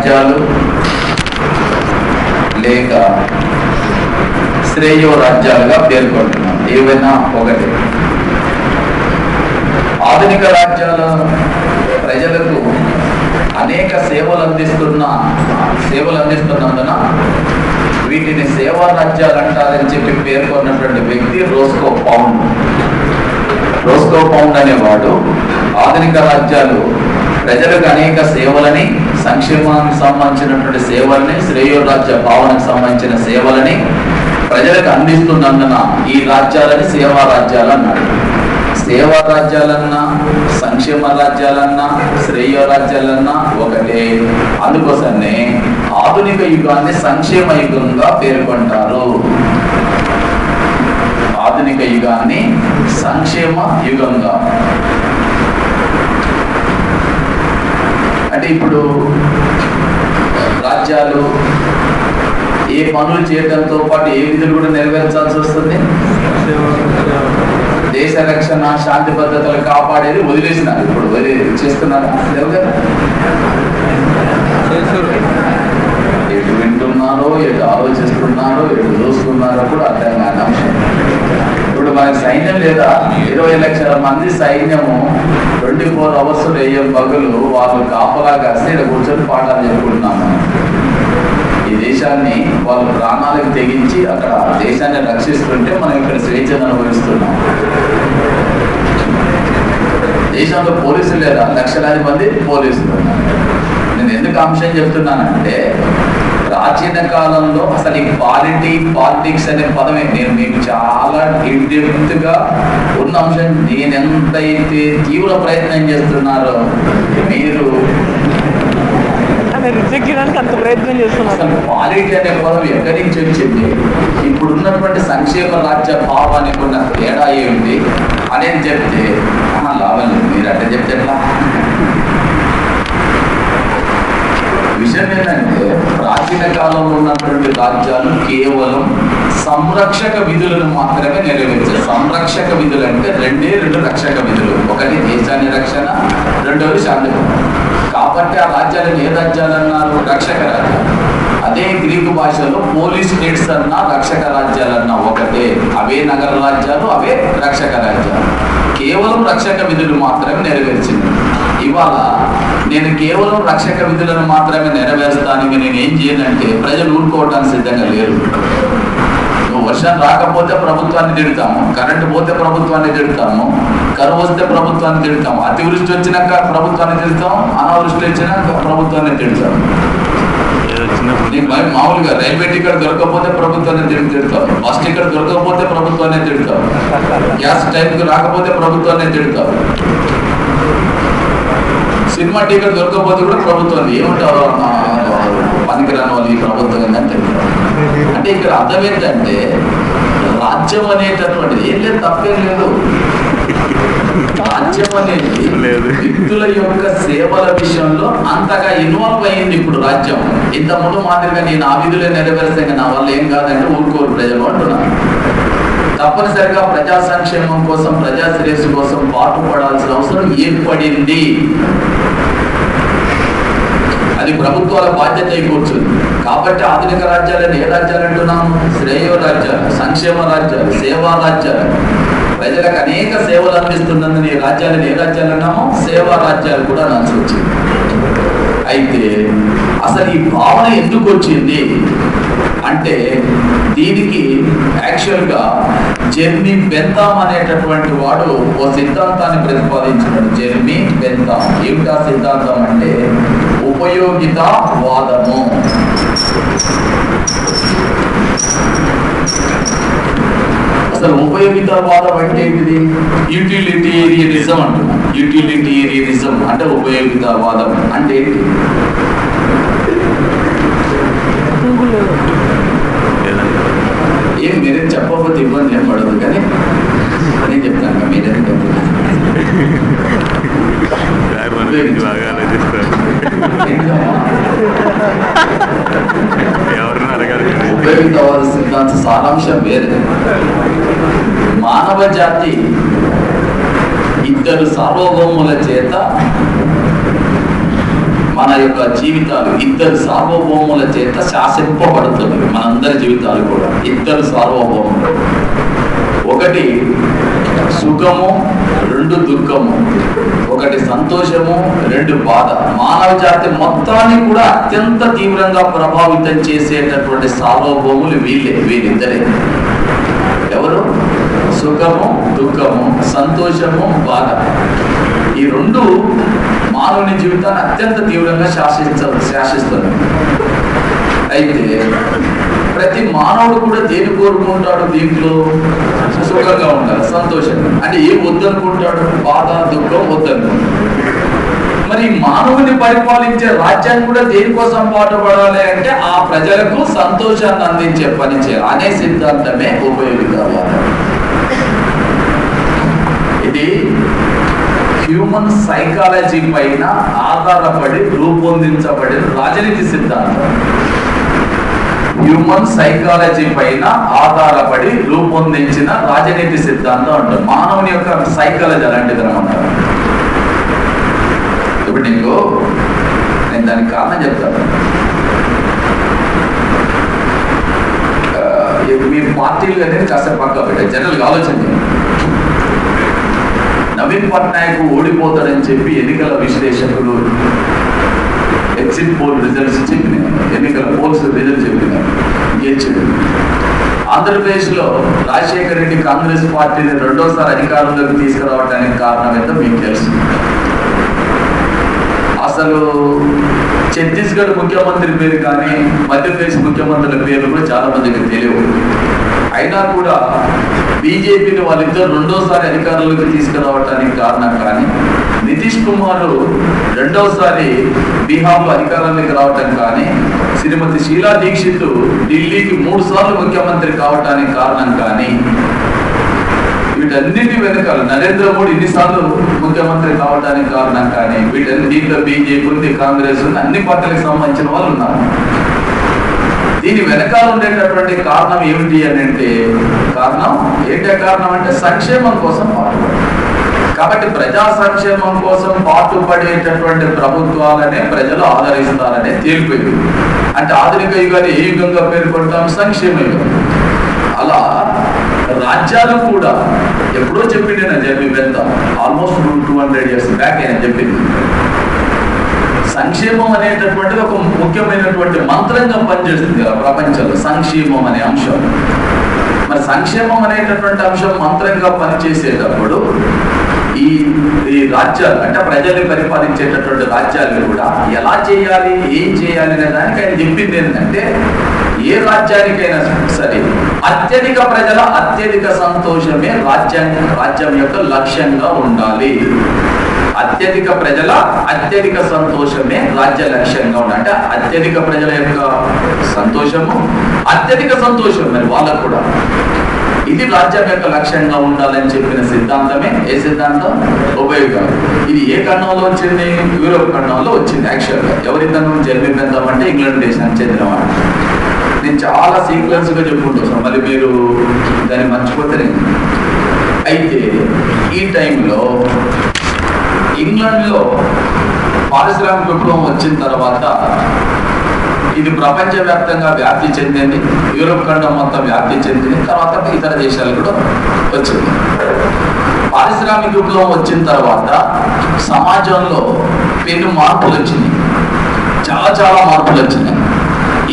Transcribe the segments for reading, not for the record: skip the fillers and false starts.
రాజ్యాలు లేక శ్రేయో రాజ్యాలుగా పేర్కొంటున్నాం. ఏవైనా ఒకటి. ఆధునిక రాజ్యాల ప్రజలకు అనేక సేవలు అందిస్తున్నందున వీటిని సేవా రాజ్యాలు అంటారని చెప్పి పేర్కొన్నటువంటి వ్యక్తి రోస్కో పౌండ్ అనేవాడు ఆధునిక రాజ్యాలు ప్రజలకు అనేక సేవలని, సంక్షేమానికి సంబంధించినటువంటి సేవలని, శ్రేయోరాజ్య భావనకు సంబంధించిన సేవలని ప్రజలకు అందిస్తున్నందున ఈ రాజ్యాలని సేవా రాజ్యాలు అన్నాడు. సేవా రాజ్యాలన్నా, సంక్షేమ రాజ్యాలన్నా, శ్రేయ రాజ్యాలన్నా ఒకటే. అందుకోసమే ఆధునిక యుగాన్ని సంక్షేమ యుగంగా పేర్కొంటారు. ఆధునిక యుగాన్ని సంక్షేమ యుగంగా. అంటే ఇప్పుడు రాజ్యాలు ఏ పనులు చేయడంతో పాటు ఏ విధులు కూడా నెరవేర్చాల్సి వస్తుంది. దేశ రక్షణ, శాంతి భద్రతలు కాపాడేది వదిలేసినారు. ఇప్పుడు చేస్తున్నారు లేవు కదా. ఎటు వింటున్నారో, ఎటు ఆలోచిస్తున్నారో, ఎటు చూస్తున్నారో కూడా అర్థం కాని అంశం. ఇప్పుడు మనకి సైన్యం లేదా, 20 లక్షల మంది సైన్యము 24 అవర్స్ వేయం పగులు వాళ్ళు కాపలా కాస్తే ఇక్కడ కూర్చొని పాఠాలు చెప్పుకుంటున్నాము. ఈ దేశాన్ని వాళ్ళు ప్రాణాలకు తెగించి అక్కడ దేశాన్ని రక్షిస్తుంటే మనం ఇక్కడ స్వేచ్ఛను అనుభవిస్తున్నాం. దేశంలో పోలీసులు లేదా, లక్షలాది మంది పోలీసులు ఉన్నారు. నేను ఎందుకు అంశం చెప్తున్నానంటే, ప్రాచీన కాలంలో అసలు ఈ పాలిటిక్స్ అనే పదమే నేను మీకు చాలా ఇండెప్త్గా ఉన్న అంశం. నేను ఎంతైతే తీవ్ర ప్రయత్నం చేస్తున్నారో మీరు అంత ప్రయత్నం చేస్తున్నారు. అసలు పాలిటీ అనే పదం ఎక్కడి నుంచి వచ్చింది, ఇప్పుడున్నటువంటి సంక్షేమ రాజ్య భావానికి ఉన్న తేడా ఏమిటి అనేది చెప్తే లాభం లేదు. మీరు అంటే చెప్తే ఎట్లా? విషయం ఏంటంటే, ప్రాచీన కాలంలో ఉన్నటువంటి రాజ్యాలు కేవలం సంరక్షక విధులను మాత్రమే నెరవేర్చారు. సంరక్షక విధులు అంటే రెండు రక్షక విధులు. ఒకటి దేశాన్ని రక్షణ, రెండవది శాంతి. కాబట్టి ఆ రాజ్యాలను ఏ రాజ్యాలు అన్నారు? రక్షక రాజ్యాలు. అదే గ్రీకు భాషలో పోలీస్ స్టేట్స్ అన్నా, రక్షక రాజ్యాలన్నా ఒకటే. అవే నగర రాజ్యాలు, అవే రక్షక రాజ్యాలు. కేవలం రక్షక విధులు మాత్రమే నెరవేర్చింది. ఇవాళ నేను కేవలం రక్షక విధులను మాత్రమే నెరవేర్చడానికి నేను ఏం చేయనంటే, ప్రజలు ఊరుకోవడానికి సిద్ధంగా లేరు. వర్షం రాకపోతే ప్రభుత్వాన్ని తిడతాము, కరెంటు పోతే ప్రభుత్వాన్ని తిడతాము, కరువు వస్తే ప్రభుత్వాన్ని తిడతాము, అతివృష్టి వచ్చినాక ప్రభుత్వాన్ని తిడతాము, అనావృష్టి వచ్చినాక ప్రభుత్వాన్ని తిడతాము. మామూలుగా రైల్వే టికెట్ దొరకకపోతే ప్రభుత్వాన్ని తిడతాం, బస్ టికెట్ దొరకకపోతే ప్రభుత్వాన్ని తిడతాం, గ్యాస్ టైంకి రాకపోతే ప్రభుత్వాన్ని తిడతాం, సినిమా టికెట్ దొరకకపోతే కూడా ప్రభుత్వాన్ని ఏమంటారు, పనికిరాని వాళ్ళు ఈ ప్రభుత్వం అని తిడతాం. అంటే ఇక్కడ అర్థం ఏంటంటే, రాజ్యం అనేటటువంటిది ఏం లేదు, తప్పేం లేదు. రాజ్యం అనేది వ్యక్తుల యొక్క సేవల విషయంలో అంతగా ఇన్వాల్వ్ అయ్యింది ఇప్పుడు రాజ్యం. ఇంత ముందు మాదిరిగా నేను ఆ విధులే నెరవేర్స్తే నా వల్ల ఏం కాదంటే ఊరుకోరు ప్రజలు అంటున్నాను. తప్పనిసరిగా ప్రజా సంక్షేమం కోసం, ప్రజా శ్రేయస్సు కోసం పాటుపడాల్సిన అవసరం ఏర్పడింది. అది ప్రభుత్వాల బాధ్యత కూర్చుంది. కాబట్టి ఆధునిక రాజ్యాలను ఏ రాజ్యాలు అంటున్నాము? శ్రేయో రాజ్యాలు, సంక్షేమ రాజ్యాలు, సేవా రాజ్యాలు. ప్రజలకు అనేక సేవలు అందిస్తున్నందున ఈ రాజ్యాలను ఏ రాజ్యాలు అన్నామో? సేవా రాజ్యాలు కూడా అనాల్సి వచ్చింది. అయితే అసలు ఈ భావన ఎందుకు వచ్చింది అంటే, దీనికి యాక్చువల్గా జెర్మీ బెంథామ్ అనేటటువంటి వాడు ఓ సిద్ధాంతాన్ని ప్రతిపాదించినాడు. జెర్మీ బెంథామ్. ఏమిటా సిద్ధాంతం అంటే, ఉపయోగితావాదము. అసలు ఉపయోగితావాదం అంటే ఏంటిది? యూటిలిటేరియనిజం అంటున్నాం. యూటిలిటేరియనిజం అంటే ఉపయోగితావాదం అంటే ఏంటి? ఏం మీరే చెప్పకపోతే ఇబ్బంది ఏం పడదు, కానీ నేను చెప్తాను. మీరే ఉపయోగితవాద సిద్ధాంత సారాంశం వేరే. మానవ జాతి ఇద్దరు సార్వభౌముల చేత మన యొక్క జీవితాలు ఇద్దరు సార్వభౌముల చేత శాసింపబడుతుంది. మనందరి జీవితాలు కూడా ఇద్దరు సార్వభౌములు, ఒకటి సుఖము, రెండు దుఃఖము, ఒకటి సంతోషము, రెండు బాధ. మానవ జాతి మొత్తాన్ని కూడా అత్యంత తీవ్రంగా ప్రభావితం చేసేటటువంటి సార్వభౌములు వీళ్ళిద్దరే. ఎవరు? సుఖము, దుఃఖము, సంతోషము, బాధ. ఈ రెండు మానవుని జీవితాన్ని అత్యంత తీవ్రంగా శాసిస్తుంది. అయితే ప్రతి మానవుడు కూడా దేని కోరుకుంటాడు? దీంట్లో సుఖంగా ఉండాలి, సంతోషంగా. అంటే ఏం వద్దనుకుంటాడు? బాధ, దుఃఖం వద్దనుకుంటాడు. మరి మానవుని పరిపాలించే రాజ్యాన్ని కూడా దేనికోసం పాటుపడాలి అంటే ఆ ప్రజలకు సంతోషాన్ని అందించే పని చేయాలి అనే సిద్ధాంతమే ఉపయోగితవాదం. ఇది హ్యూమన్ సైకాలజీ పైన ఆధారపడి రూపొందించబడిన రాజనీతి సిద్ధాంతం. హ్యూమన్ సైకాలజీ పైన ఆధారపడి రూపొందించిన రాజనీతి సిద్ధాంతం అంటారు. మానవుని యొక్క సైకాలజీ అలాంటిది అనమాట. ఇప్పుడు నేను దానికి కారణం చెప్తాను. మీ పార్టీలు అనేది కాస్త పక్క పెట్టాయి. జనరల్గా ఆలోచన, నవీన్ పట్నాయక్ ఓడిపోతాడని చెప్పి ఎన్నికల విశ్లేషకులు ఎగ్జిట్ పోల్ రిజల్ట్స్ చెప్పినాయి, ఎన్నికల పోల్స్ రిజల్ట్ చెప్పినాయి, గెలిచాడు. ఆంధ్రప్రదేశ్లో రాజశేఖర రెడ్డి కాంగ్రెస్ పార్టీని రెండోసారి అధికారంలోకి తీసుకురావడానికి కారణం ఏంటో మీకు తెలుసు. అసలు ఛత్తీస్గఢ్ ముఖ్యమంత్రి పేరు కానీ మధ్యప్రదేశ్ ముఖ్యమంత్రుల పేర్లు కూడా చాలా మందికి తెలియవు. అయినా కూడా బీజేపీని వాళ్ళిద్దరు రెండోసారి అధికారంలోకి తీసుకురావడానికి కారణం కానీ, నితీష్ కుమార్ రెండోసారి బీహార్లో అధికారంలోకి రావటం కానీ, శ్రీమతి షీలా దీక్షిత్ ఢిల్లీకి 3 సార్లు ముఖ్యమంత్రి కావటానికి కారణం కానీ, వీటన్నిటి వెనకాల నరేంద్ర మోడీ ఇన్నిసార్లు ముఖ్యమంత్రి కావడానికి కారణం కానీ, దీంట్లో బీజేపీ ఉంది, కాంగ్రెస్ ఉంది, అన్ని పార్టీలకు సంబంధించిన వాళ్ళు ఉన్నారు. దీని వెనకాల ఉండేటటువంటి కారణం ఏమిటి అని అంటే, కారణం అంటే సంక్షేమం కోసం పాటుపడి. కాబట్టి ప్రజా సంక్షేమం కోసం పాటుపడేటటువంటి ప్రభుత్వాలనే ప్రజలు ఆదరిస్తారనే తేలిపోయింది. అంటే ఆధునిక యుగాన్ని ఏ యుగంగా పేర్కొంటాం? సంక్షేమ యుగం. అలా రాజ్యాలు కూడా ఎప్పుడో చెప్పింది నేను జర్మీ వెళ్తా, ఆల్మోస్ట్ 200 years బ్యాక్ ఆయన చెప్పింది. సంక్షేమం అనేటటువంటిది ఒక ముఖ్యమైనటువంటి మంత్రంగా పనిచేస్తుంది కదా ప్రపంచంలో, సంక్షేమం అనే అంశం. మరి సంక్షేమం అనేటటువంటి అంశం మంత్రంగా పనిచేసేటప్పుడు ఈ రాజ్యాలు అంటే ప్రజల్ని పరిపాలించేటటువంటి రాజ్యాలు కూడా ఎలా చేయాలి, ఏం చేయాలి అనే దానికి ఆయన చెప్పింది ఏంటంటే, ఏ రాజ్యానికైనా సరే అత్యధిక ప్రజల అత్యధిక సంతోషమే రాజ్యం యొక్క లక్ష్యంగా ఉండాలి. అత్యధిక ప్రజల అత్యధిక సంతోషమే రాజ్య లక్ష్యంగా ఉండాలి. అంటే అత్యధిక ప్రజల యొక్క సంతోషము, అత్యధిక సంతోషం మరి వాళ్ళకు కూడా, ఇది రాజ్యం యొక్క లక్ష్యంగా ఉండాలని చెప్పిన సిద్ధాంతమే ఏ సిద్ధాంతం? ఉపయోగం. ఇది ఏ ఖండంలో వచ్చింది? యూరోప్ ఖండంలో వచ్చింది. యాక్చువల్గా ఎవరిద్దరు జర్మీ గ్రంథం అంటే ఇంగ్లాండ్ దేశానికి చెందినవాడు. నేను చాలా సీక్వెన్స్గా చెప్పుకుంటున్నాను, మరి మీరు దాన్ని మర్చిపోతే. అయితే ఈ టైంలో ఇంగ్లాండ్లో పారిశ్రామిక విప్లవం వచ్చిన తర్వాత ఇది ప్రపంచవ్యాప్తంగా వ్యాప్తి చెందింది, యూరోప్ ఖండం మొత్తం వ్యాప్తి చెందింది, తర్వాత ఇతర దేశాలు కూడా వచ్చింది. పారిశ్రామిక విప్లవం వచ్చిన తర్వాత సమాజంలో పెను మార్పులు వచ్చినాయి, చాలా మార్పులు వచ్చినాయి.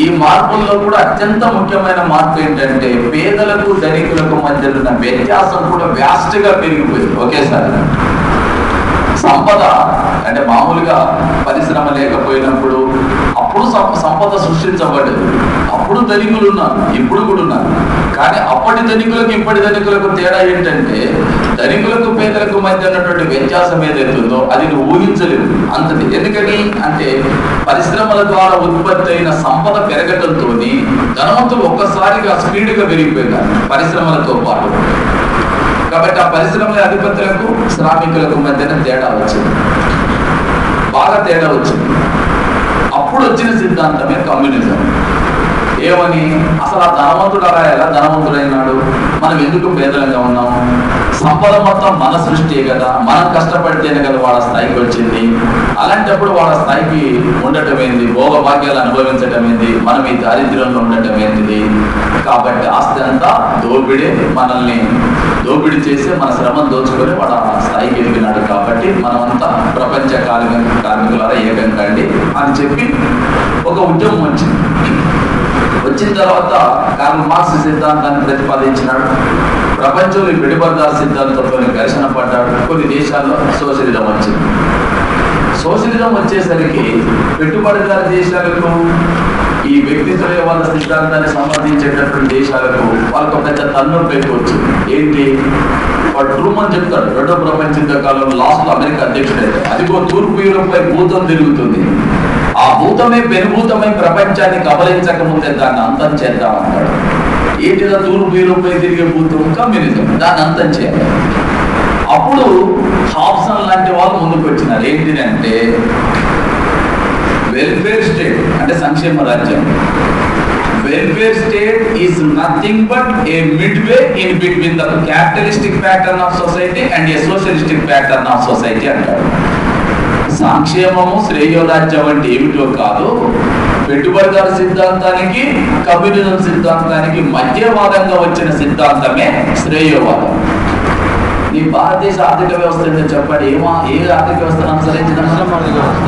ఈ మార్పుల్లో కూడా అత్యంత ముఖ్యమైన మార్పు ఏంటంటే, పేదలకు ధనికులకు మధ్య ఉన్న వ్యత్యాసం కూడా వ్యాస్ట్గా పెరిగిపోయింది ఒకేసారి. సంపద అంటే మామూలుగా పరిశ్రమ లేకపోయినప్పుడు అప్పుడు సంపద సృష్టించబడ్డది. అప్పుడు ధనికులు ఉన్నారు, ఇప్పుడు కూడా ఉన్నారు. కానీ అప్పటి ధనికులకు ఇప్పటి ధనికులకు తేడా ఏంటంటే, ధనికులకు పేదలకు మధ్య ఉన్నటువంటి వ్యత్యాసం ఏదైతుందో అది నువ్వు ఊహించలేవు అంతది. ఎందుకని అంటే, పరిశ్రమల ద్వారా ఉత్పత్తి అయిన సంపద పెరగటంతో ధనవంతులు ఒక్కసారిగా స్పీడ్గా పెరిగిపోయినారు పరిశ్రమలతో పాటు. కాబట్టి ఆ పరిశ్రమల అధిపతులకు శ్రామికులకు మధ్యన తేడా వచ్చింది, బాగా తేడా వచ్చింది. అప్పుడు వచ్చిన సిద్ధాంతమే కమ్యూనిజం. ఏమని? అసలు ఆ ధనవంతుడు అలా ఎలా ధనవంతుడైనాడు? మనం ఎందుకు పేదలంగా ఉన్నాం? సంపద మొత్తం మన సృష్టి కదా, మనం కష్టపడితేనే కదా వాళ్ళ స్థాయికి వచ్చింది. అలాంటప్పుడు వాళ్ళ స్థాయికి ఉండటం ఏంది? భోగభాగ్యాలు అనుభవించటం ఏంది? మనం ఈ దారిద్ర్యంలో ఉండటం ఏంటిది? కాబట్టి ఆస్తి అంతా దోపిడే, మనల్ని దోపిడీ చేసి మన శ్రమను దోచుకొని వాడు ఆ స్థాయికి ఎదిగినాడు. కాబట్టి మనమంతా ప్రపంచ కార్మికులారా ఏకం కండి అని చెప్పి ఒక ఉద్యమం వచ్చింది. వచ్చిన తర్వాత కార్ల్ మార్క్స్ సిద్ధాంతాన్ని ప్రతిపాదించినాడు. ప్రపంచంలో ఈ పెట్టుబడిదారు సిద్ధాంతంతో ఘర్షణ పడ్డాడు. కొన్ని దేశాల్లో సోషలిజం వచ్చింది. సోషలిజం వచ్చేసరికి పెట్టుబడిదారు దేశాలకు, ఈ వ్యక్తిత్వవాద సిద్ధాంతాన్ని సమర్థించేటటువంటి దేశాలకు వాళ్ళకు ఒక పెద్ద తన్నుపైకి వచ్చింది. ఏంటి? వాడు ట్రూమన్ చెప్తాడు, రెండో ప్రపంచ యుద్ధ కాలంలో లాస్ట్ అమెరికా అధ్యక్షుడైతే అదిగో తూర్పు యూరోప్ పై భూతం తిరుగుతుంది, ఆ భూతమే పెనుభూతమై ప్రపంచాన్ని కబలించక ముందే దాన్ని అంతం చేద్దామంటాడు. ఏంటిదా తూర్పు యూరోప్ పై తిరిగే భూతం? కమ్యూనిజం. దాన్ని అంతం చేయాలి. అప్పుడు హాబ్సన్ లాంటి వాళ్ళు ముందుకు వచ్చినారు. ఏంటిదంటే వెల్ఫేర్ స్టేట్ అంటే సంక్షేమ రాజ్యం. Welfare state is nothing but A midway in between the capitalistic pattern of society and A socialistic pattern of society అంటారు. సంక్షేమము శ్రేయోరాజ్యం అంటే ఏమిటో కాదు, పెట్టుబడిదారు సిద్ధాంతానికి కమ్యూనిజం సిద్ధాంతానికి మధ్యవాదంగా వచ్చిన సిద్ధాంతమే శ్రేయోవాదం. నీ భారతదేశ ఆర్థిక వ్యవస్థ ఏంటో చెప్పండి. ఏ ఆర్థిక వ్యవస్థను అనుసరించిన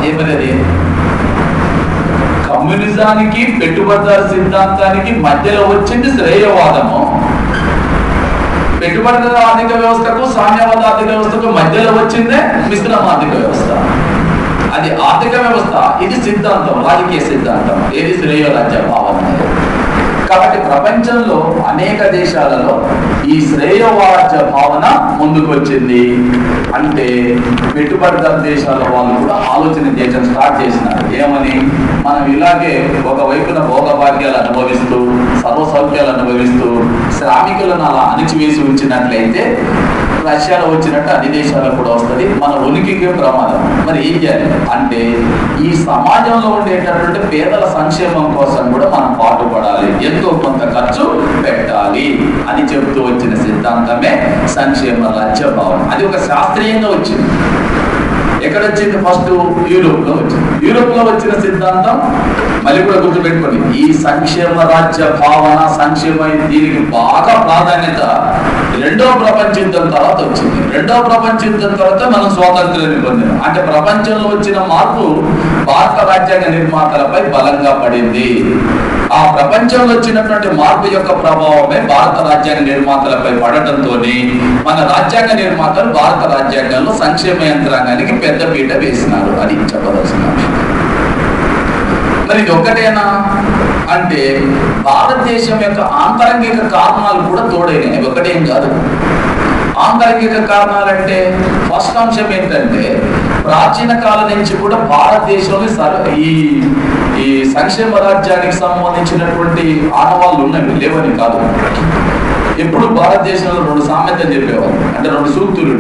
ఏమనేది? కమ్యూనిజానికి పెట్టుబడిదారు సిద్ధాంతానికి మధ్యలో వచ్చింది శ్రేయవాదము. పెట్టుబడిదారు ఆర్థిక వ్యవస్థకు సామ్యవాద ఆర్థిక వ్యవస్థకు మధ్యలో వచ్చిందే మిశ్రమ ఆర్థిక వ్యవస్థ. అది ఆర్థిక వ్యవస్థ, ఇది సిద్ధాంతం, రాజకీయ సిద్ధాంతం. ఏది? శ్రేయోరాజ్య భావన. కాబట్టి ప్రపంచంలో అనేక దేశాలలో ఈ శ్రేయోవాజ్య భావన ముందుకు వచ్చింది. అంటే పెట్టుబడిదారు దేశాల వాళ్ళు కూడా ఆలోచన చేయడం స్టార్ట్ చేసినారు. ఏమని? మనం ఇలాగే ఒకవైపున భోగభాగ్యాలు అనుభవిస్తూ సర్వ సౌఖ్యాలు అనుభవిస్తూ శ్రామికులను అలా అణిచివేసి ఉంచినట్లయితే రష్యాలో వచ్చినట్టు అన్ని దేశాలకు కూడా వస్తుంది, మన ఉనికికే ప్రమాదం. మరి ఏం చేయాలి అంటే ఈ సమాజంలో ఉండేటటువంటి పేదల సంక్షేమం కోసం కూడా మనం పాటుపడాలి, ఎంతో కొంత ఖర్చు పెట్టాలి అని చెబుతూ వచ్చిన సిద్ధాంతమే సంక్షేమ రాజ్య భావన. అది ఒక శాస్త్రీయంగా వచ్చింది. ఎక్కడొచ్చింది? ఫస్ట్ యూరోప్ లో వచ్చింది. యూరోప్ లో వచ్చిన సిద్ధాంతం మళ్ళీ కూడా గుర్తుపెట్టుకోండి, ఈ సంక్షేమ రాజ్య భావన, సంక్షేమ దీనికి బాగా ప్రాధాన్యత రెండవ ప్రపంచ యుద్ధం తర్వాత వచ్చింది. రెండవ ప్రపంచ యుద్ధం తర్వాత మనం స్వాతంత్ర్యాన్ని పొందాం. అంటే ప్రపంచంలో వచ్చిన మార్పు భారత రాజ్యాంగ నిర్మాతలపై బలంగా పడింది. ఆ ప్రపంచంలో వచ్చినటువంటి మార్పు యొక్క ప్రభావమే భారత రాజ్యాంగ నిర్మాతలపై పడటంతో మన రాజ్యాంగ నిర్మాతలు భారత రాజ్యాంగంలో సంక్షేమ యంత్రాంగానికి పెద్దపీట వేసినారు. అది చెప్పదలసిన అంశం. మరి ఇది ఒక్కటేనా అంటే భారతదేశం యొక్క ఆంతరంగిక కారణాలు కూడా తోడైనాయి. ఒకటేం కాదు. ఆంతరంగిక కారణాలంటే ఫస్ట్ అంశం ఏంటంటే ప్రాచీన కాలం నుంచి కూడా భారతదేశంలో ఈ సంక్షేమ రాజ్యానికి సంబంధించినటువంటి ఆనవాళ్ళు ఉన్నవి, లేవని కాదు. ఎప్పుడు భారతదేశంలో రెండు సామెతలు చెప్పేవారు, అంటే రెండు సూక్తులు.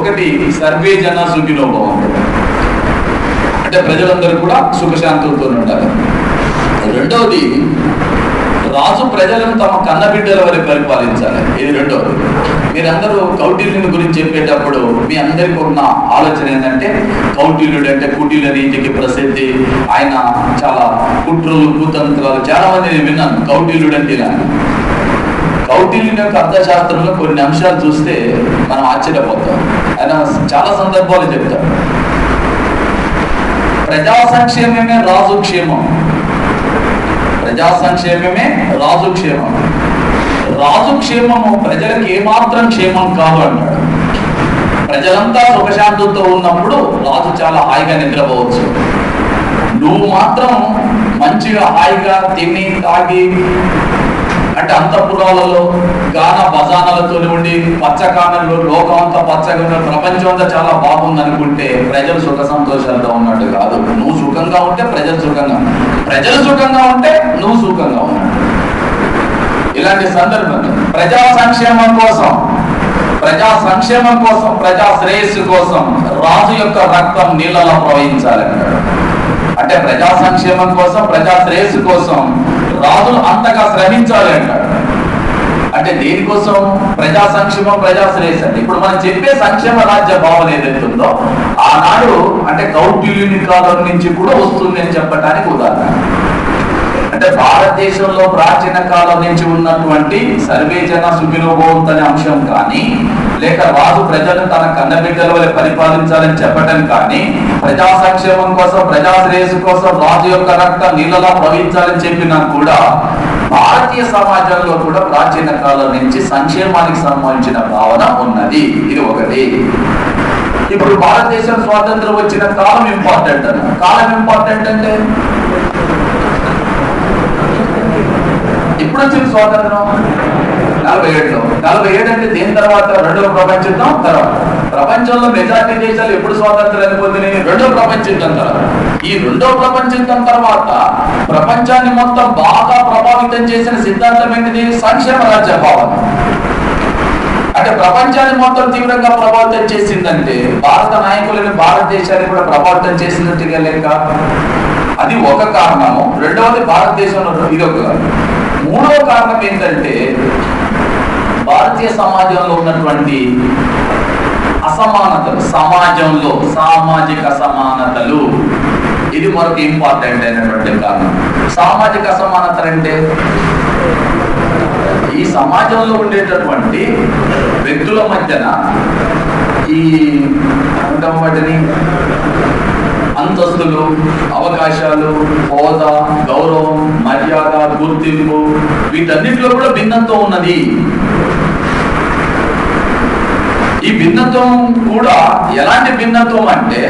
ఒకటి సర్వే జన సుఖినో భవంతు, అంటే ప్రజలందరూ కూడా సుఖశాంతులతో ఉండాలి. రెండవది రాజు ప్రజలను తమ కన్నబిడ్డల వరకు పరిపాలించాలి. ఇది రెండవది. మీరందరూ కౌటిల్యుని గురించి చెప్పేటప్పుడు మీ అందరికీ ఉన్న ఆలోచన ఏంటంటే కౌటిల్యుడు అంటే కుటిల నీతికి ప్రసిద్ధి, ఆయన చాలా కుట్రలు కుతంత్రాలు, చాలా మంది నేను విన్నాను కౌటిల్యుడు అంటే ఇలా. కౌటిల్యుని యొక్క అర్థశాస్త్రంలో కొన్ని అంశాలు చూస్తే మనం ఆశ్చర్యపోతాం. ఆయన చాలా సందర్భాలు చెప్తారు. ప్రజా సంక్షేమమే రాజు క్షేమం, ప్రజా సంక్షేమమే రాజు క్షేమం. రాజు క్షేమము ప్రజలకు ఏమాత్రం క్షేమం కాదు అంటాడు. ప్రజలంతా సుఖశాంతులతో ఉన్నప్పుడు రాజు చాలా హాయిగా నిద్రపోవచ్చు. నువ్వు మాత్రం మంచిగా హాయిగా తిని తాగి, అంటే అంతఃపురాలలో గాన బజానాలతో ఉండి పచ్చకానలు లోకం అంతా పచ్చగా, ప్రపంచం అంతా చాలా బాగుంది అనుకుంటే ప్రజలు సుఖ సంతోషాలతో ఉన్నట్టు కాదు. నువ్వు సుఖంగా ఉంటే ప్రజలు సుఖంగా, ప్రజలు సుఖంగా ఉంటే నువ్వు సుఖంగా ఉన్నట్టు. ఇలాంటి సందర్భంలో ప్రజా సంక్షేమం కోసం, ప్రజా శ్రేయస్సు కోసం రాజు యొక్క రక్తం నీళ్ళలో ప్రవహించాలన్నాడు. అంటే ప్రజా సంక్షేమం కోసం, ప్రజా శ్రేయస్సు కోసం రాజులు అంతగా శ్రమించాలి అంటాడు. అంటే దేనికోసం? ప్రజా సంక్షేమం, ప్రజా శ్రేయస్. అంటే ఇప్పుడు మనం చెప్పే సంక్షేమ రాజ్య భావన ఏదైతే ఉందో ఆనాడు అంటే కౌటిల్యుని కాలం నుంచి కూడా వస్తుంది అని చెప్పడానికి ఉదాహరణ. అంటే భారతదేశంలో ప్రాచీన కాలం నుంచి ఉన్నటువంటి సర్వే జన సుఖినో భవంతు అనే అంశం కానీ, లేక రాజు ప్రజలను తన కన్నబిడ్డల వల్ల పరిపాలించాలని చెప్పడం కానీ, ప్రజా సంక్షేమం కోసం, ప్రజా శ్రేయస్సు కోసం రాజు యొక్క రక్తం నీళ్ళలా ప్రవహించాలని చెప్పినా కూడా భారతీయ సమాజంలో కూడా ప్రాచీన కాలం నుంచి సంక్షేమానికి సంబంధించిన భావన ఉన్నది. ఇది ఒకటి. ఇప్పుడు భారతదేశం స్వాతంత్రం వచ్చిన కాలం ఇంపార్టెంట్ అన్న. కాలం ఇంపార్టెంట్ అంటే ఎప్పుడు వచ్చింది స్వాతంత్రం? 47లో. 47 అంటే దేని తర్వాత? రెండవ ప్రపంచ యుద్ధం తర్వాత. ప్రపంచంలో మెజారిటీ దేశాలు ఎప్పుడు స్వాతంత్రాన్ని పొందినాయి? రెండవ ప్రపంచ యుద్ధం తర్వాత. ఈ రెండవ ప్రపంచ యుద్ధం తర్వాత ప్రపంచాన్ని మొత్తం బాగా ప్రభావితం చేసిన సిద్ధాంతం ఏంటిది? సంక్షేమ రాజ్య భావన. అంటే ప్రపంచాన్ని మొత్తం తీవ్రంగా ప్రభావితం చేసిందంటే భారత నాయకులని భారతదేశాన్ని కూడా ప్రభావితం చేసినట్టుగా లేక అది ఒక కారణము. రెండవది భారతదేశంలో ఇది ఒక. మూడవ కారణం ఏంటంటే భారతీయ సమాజంలో ఉన్నటువంటి అసమానతలు, సమాజంలో సామాజిక అసమానతలు. ఇది మరొక ఇంపార్టెంట్ అయినటువంటి కారణం. సామాజిక అసమానతలు అంటే ఈ సమాజంలో ఉండేటటువంటి వ్యక్తుల మధ్యన ఈ వాటిని అంతస్తులు, అవకాశాలు, హోదా, గౌరవం, మర్యాద, గుర్తింపు వీటన్నిటిలో కూడా భిన్నత్వం ఉన్నది. ఈ భిన్నత్వం కూడా ఎలాంటి భిన్నత్వం అంటే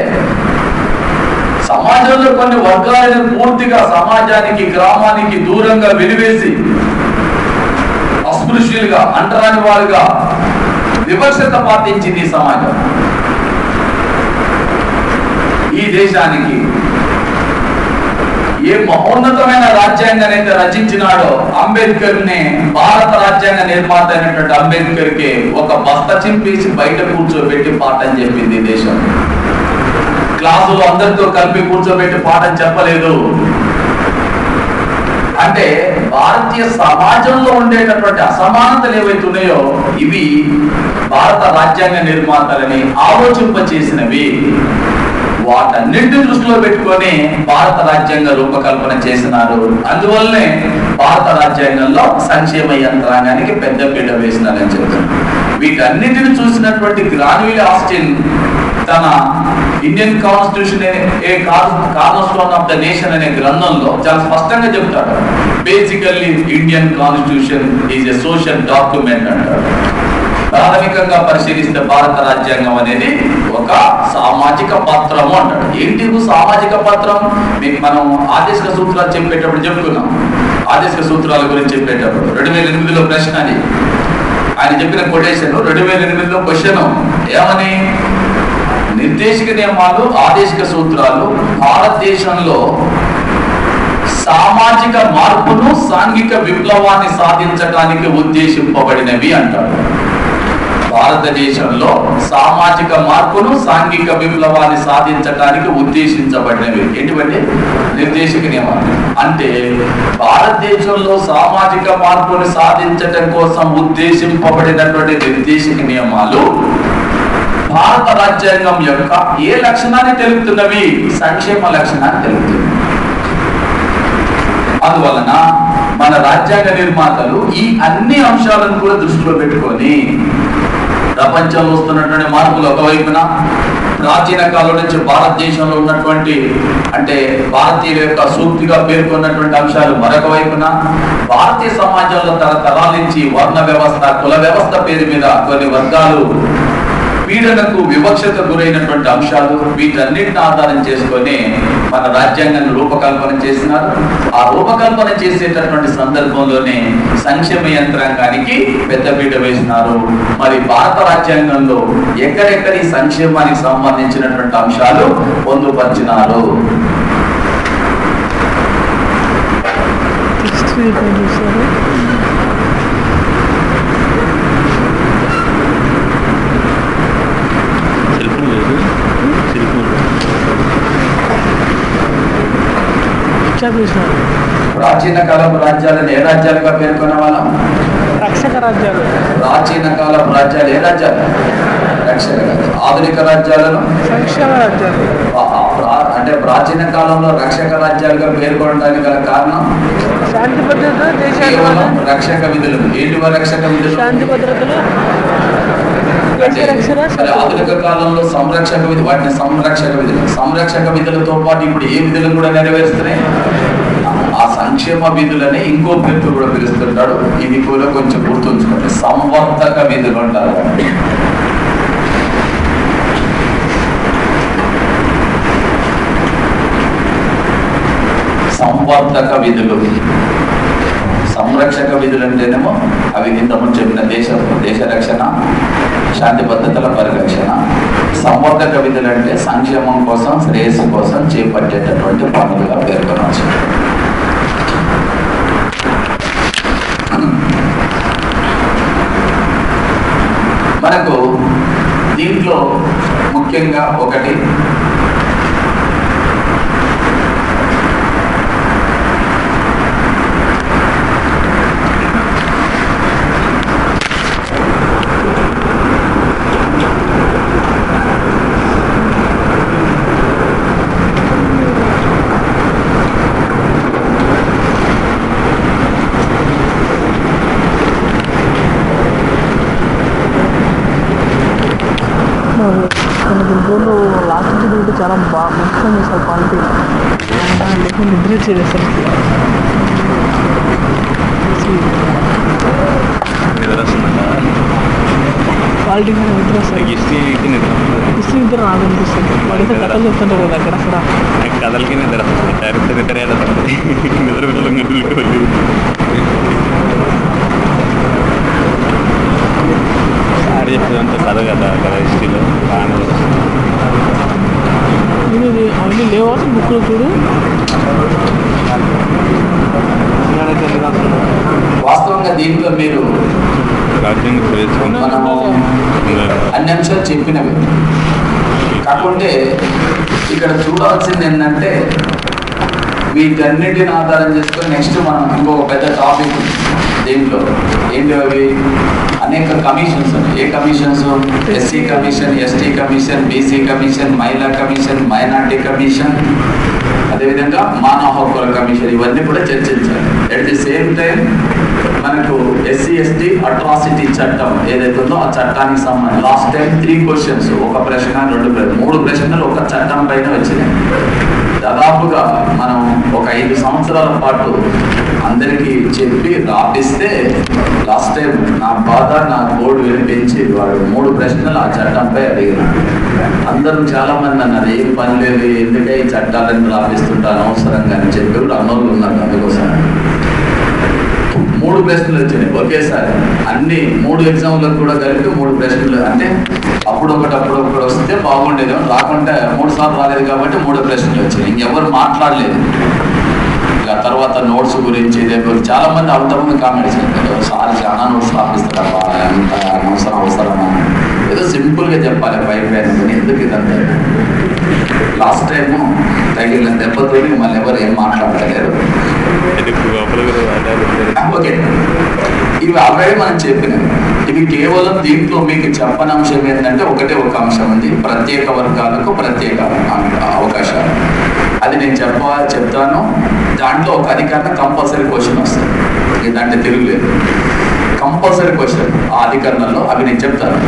సమాజంలో కొన్ని వర్గాలను పూర్తిగా సమాజానికి, గ్రామానికి దూరంగా వెలివేసి అస్పృశ్యులుగా, అంటరాని వారుగా వివక్షత పాటించింది ఈ సమాజం. ఈ దేశానికి ఏ మహోన్నతమైన రాజ్యాంగాన్ని అయితే రచించినాడో అంబేద్కర్ ని, భారత రాజ్యాంగ నిర్మాత అయినటువంటి అంబేద్కర్ కి ఒక బస్త చింపేసి బయట కూర్చోబెట్టి పాఠం చెప్పింది దేశం. క్లాసులో అందరితో కలిపి కూర్చోబెట్టి పాఠం చెప్పలేదు. అంటే భారతీయ సమాజంలో ఉండేటటువంటి అసమానతలు ఏవైతే ఉన్నాయో ఇవి భారత రాజ్యాంగ నిర్మాతలని ఆలోచింపచేసినవి. వాటన్నింటిని దృష్టిలో పెట్టుకొని భారత రాజ్యాంగ రూపకల్పన చేసినారు. అందువల్లనే భారత రాజ్యాంగంలో సంక్షేమ యంత్రాంగానికి పెద్ద పీట వేసినారని చెప్తున్నారు. వీటన్నిటిని చూసినటువంటి గ్రాన్విల్ ఆస్టిన్ తన Indian constitution A cornerstone of the nation అనే గ్రంథంలో చాలా స్పష్టంగా చెప్తాడు. Basically Indian constitution is a social document అంటాడు. ప్రాథమికంగా పరిశీలిస్తే భారత రాజ్యాంగం అనేది ఒక సామాజిక పత్రము అంటాడు. ఏంటి సామాజిక పత్రం? మీకు మనం ఆదేశిక సూత్రాలు చెప్పేటప్పుడు చెప్పుకున్నాం. ఆదేశిక సూత్రాల గురించి చెప్పేటప్పుడు 2008లో ప్రశ్న అది. ఆయన చెప్పిన కొటేషన్ 2008లో క్వశ్చన్ ఏమని? నిర్దేశిక నియమాలు, ఆదేశిక సూత్రాలు భారతదేశంలో సామాజిక మార్పును, సాంఘిక విప్లవాన్ని సాధించడానికి ఉద్దేశింపబడినవి అంటాడు. భారతదేశంలో సామాజిక మార్పును, సాంఘిక విప్లవాన్ని సాధించడానికి ఉద్దేశించబడినవి ఎటువంటి నిర్దేశక నియమాలు అంటే భారతదేశంలో సామాజిక మార్పును సాధించడం కోసం ఉద్దేశింపబడినటువంటి నిర్దేశక నియమాలు భారత రాజ్యాంగం యొక్క ఏ లక్షణాన్ని తెలుపుతున్నవి? సంక్షేమ లక్షణాన్ని తెలుపుతుంది. అందువలన మన రాజ్యాంగ నిర్మాతలు ఈ అన్ని అంశాలను కూడా దృష్టిలో పెట్టుకొని ప్రపంచంలో వస్తున్నటువంటి మార్పులు ఒకవైపున, ప్రాచీన కాలం నుంచి భారతదేశంలో ఉన్నటువంటి అంటే భారతీయుల యొక్క సూక్తిగా పేర్కొన్నటువంటి అంశాలు మరొక వైపున, భారతీయ సమాజంలో తరతరాల నుంచి వర్ణ వ్యవస్థ, కుల వ్యవస్థ పేరు మీద కొన్ని వర్గాలు పీడనకు, వివక్షత గురైనటువంటి అంశాలు, వీటన్నిటిని ఆధారం చేసుకొని మన రాజ్యాంగాన్ని రూపకల్పన చేసినారు. ఆ రూపకల్పన చేసేటటువంటి సందర్భంలోనే సంక్షేమ యంత్రాంగానికి పెద్దపీట వేసినారు. మరి భారత రాజ్యాంగంలో ఎక్కడెక్కడ ఈ సంక్షేమానికి సంబంధించినటువంటి అంశాలు పొందుపరిచినారు? क्या पूछना है? ప్రాచీన కాలపు రాజ్యాలను ఏ రాజ్యాలుగా పేర్కొన్న వాళ్ళం? రక్షక రాజ్యాలు. ప్రాచీన కాలపు రాజ్యాలు ఏ రాజ్యాలు? రక్షక రాజ్యాలు. ఆధునిక రాజ్యాలను సంక్షేమ రాజ్యాలు. అంటే ప్రాచీన కాలంలో రక్షక రాజ్యాలుగా పేర్కొనడానికి గల కారణం శాంతి భద్రతలు, కేవలం రక్షక విధులు. ఏంటి రక్షక విధులు? శాంతి భద్రతలు. ఆధునిక కాలంలో సంరక్షక విధి, వాటిని సంరక్షక విధులు. సంరక్షక విధులతో పాటు ఇప్పుడు ఏ విధులు కూడా నెరవేరుస్తున్నాయి? ఆ సంక్షేమ విధులని ఇంకో పేరుతో కూడా పిలుస్తుంటాడు. ఇది కూడా కొంచెం గుర్తుంచుకోండి. సంవర్ధక విధులు అంటారు. సంవర్ధక విధులు. సంరక్షక విధులు అంటేనేమో అవి ఇంతకుముందు చెప్పిన దేశ రక్షణ, శాంతి భద్రతల పరిరక్షణ. సంవర్ధక విధులు అంటే సంక్షేమం కోసం, శ్రేయస్సు కోసం చేపట్టేటటువంటి పనులుగా పేర్కొనవచ్చు. మనకు దీంట్లో ముఖ్యంగా ఒకటి దీంట్లో లాస్ట్ చదివితే చాలా బాగా మంచిగా చేస్తారు. క్వాలిటీ లేకపోతే నిద్ర వచ్చేది అసలు. క్వాలిటీ నిద్ర వస్తుంది. హిస్టరీ నిద్ర రాదు అనిపిస్తుంది. వాళ్ళైతే కథలు చెప్తుంటారు కదా అక్కడక్కడ. కథలకి నిద్ర డైరెక్ట్ నిద్ర సార్ చెప్పేదంతా కథ కదా హిస్టరీలో బాగానే అవన్నీ లేవా బుక్లో చూడు. వాస్తవంగా దీంట్లో మీరు మనము అన్ని అంశాలు చెప్పినవి. కాకుంటే ఇక్కడ చూడాల్సింది ఏంటంటే వీటన్నిటిని ఆధారం చేసుకొని నెక్స్ట్ మనం ఇంకొక పెద్ద టాపిక్ దీంట్లో ఏంటి అవి అనేక కమిషన్స్. ఏ commissions? SC commission, ST commission, BC commission, మహిళా కమిషన్, మైనార్టీ కమిషన్, అదేవిధంగా మానవ హక్కుల కమిషన్. ఇవన్నీ కూడా చర్చించాలి. అట్ ది సేమ్ టైం మనకు ఎస్సీ ఎస్టీ అట్రాసిటీ చట్టం ఏదైతే ఉందో ఆ చట్టానికి సంబంధించి లాస్ట్ టైం 3 క్వశ్చన్స్, ఒక ప్రశ్న 2 ప్రశ్నలు, 3 ప్రశ్నలు ఒక చట్టం పైన వచ్చినాయి. దాదాపుగా మనం ఒక 5 సంవత్సరాల పాటు అందరికీ చెప్పి రాపిస్తే లాస్ట్ టైం నా బాధ నా బోర్డు వినిపించి వాడు 3 ప్రశ్నలు ఆ చట్టంపై అడిగినాడు. అందరూ చాలా మంది అన్నారు ఏం పని లేదు, ఎందుకే ఈ చట్టాలను రాపిస్తుంటాను అవసరంగా అని చెప్పి కూడా అన్నోళ్ళు ఉన్నారు. అందుకోసం 3 ప్రశ్నలు వచ్చినాయి ఒకేసారి. అన్ని 3 ఎగ్జామ్లకు కూడా కలిపి 3 ప్రశ్నలు. అంటే అప్పుడొకటి వస్తే బాగుండేది, రాకుంటే 3 సార్లు రాలేదు కాబట్టి 3 ప్రశ్నలు వచ్చినాయి. ఇంకెవరు మాట్లాడలేదు. ఇక తర్వాత నోట్స్ గురించి చాలా మంది అవతరమైన కామెంట్స్ చేస్తారు. సార్ చాలా నోట్స్ రాపిస్తారు, ఎంత అవసరమా, ఏదో సింపుల్గా చెప్పాలి పైన ఎందుకు ఇదంతా. లాస్ట్ టైము తగిలిన దెబ్బతో మళ్ళీ ఎవరు ఏం మాట్లాడలేరు. ఓకే, ఇవి ఆల్రెడీ మనం చెప్పినవి. ఇవి కేవలం దీంట్లో మీకు చెప్పని అంశం ఏంటంటే ఒక అంశం ఉంది, ప్రత్యేక వర్గాలకు ప్రత్యేక అవకాశాలు. అది నేను చెప్తాను. దాంట్లో ఒక అధికరణ కంపల్సరీ క్వశ్చన్ వస్తుంది. ఇదంటే తిరుగులేదు, కంపల్సరీ క్వశ్చన్ ఆ అధికరణలో. అవి నేను చెప్తాను.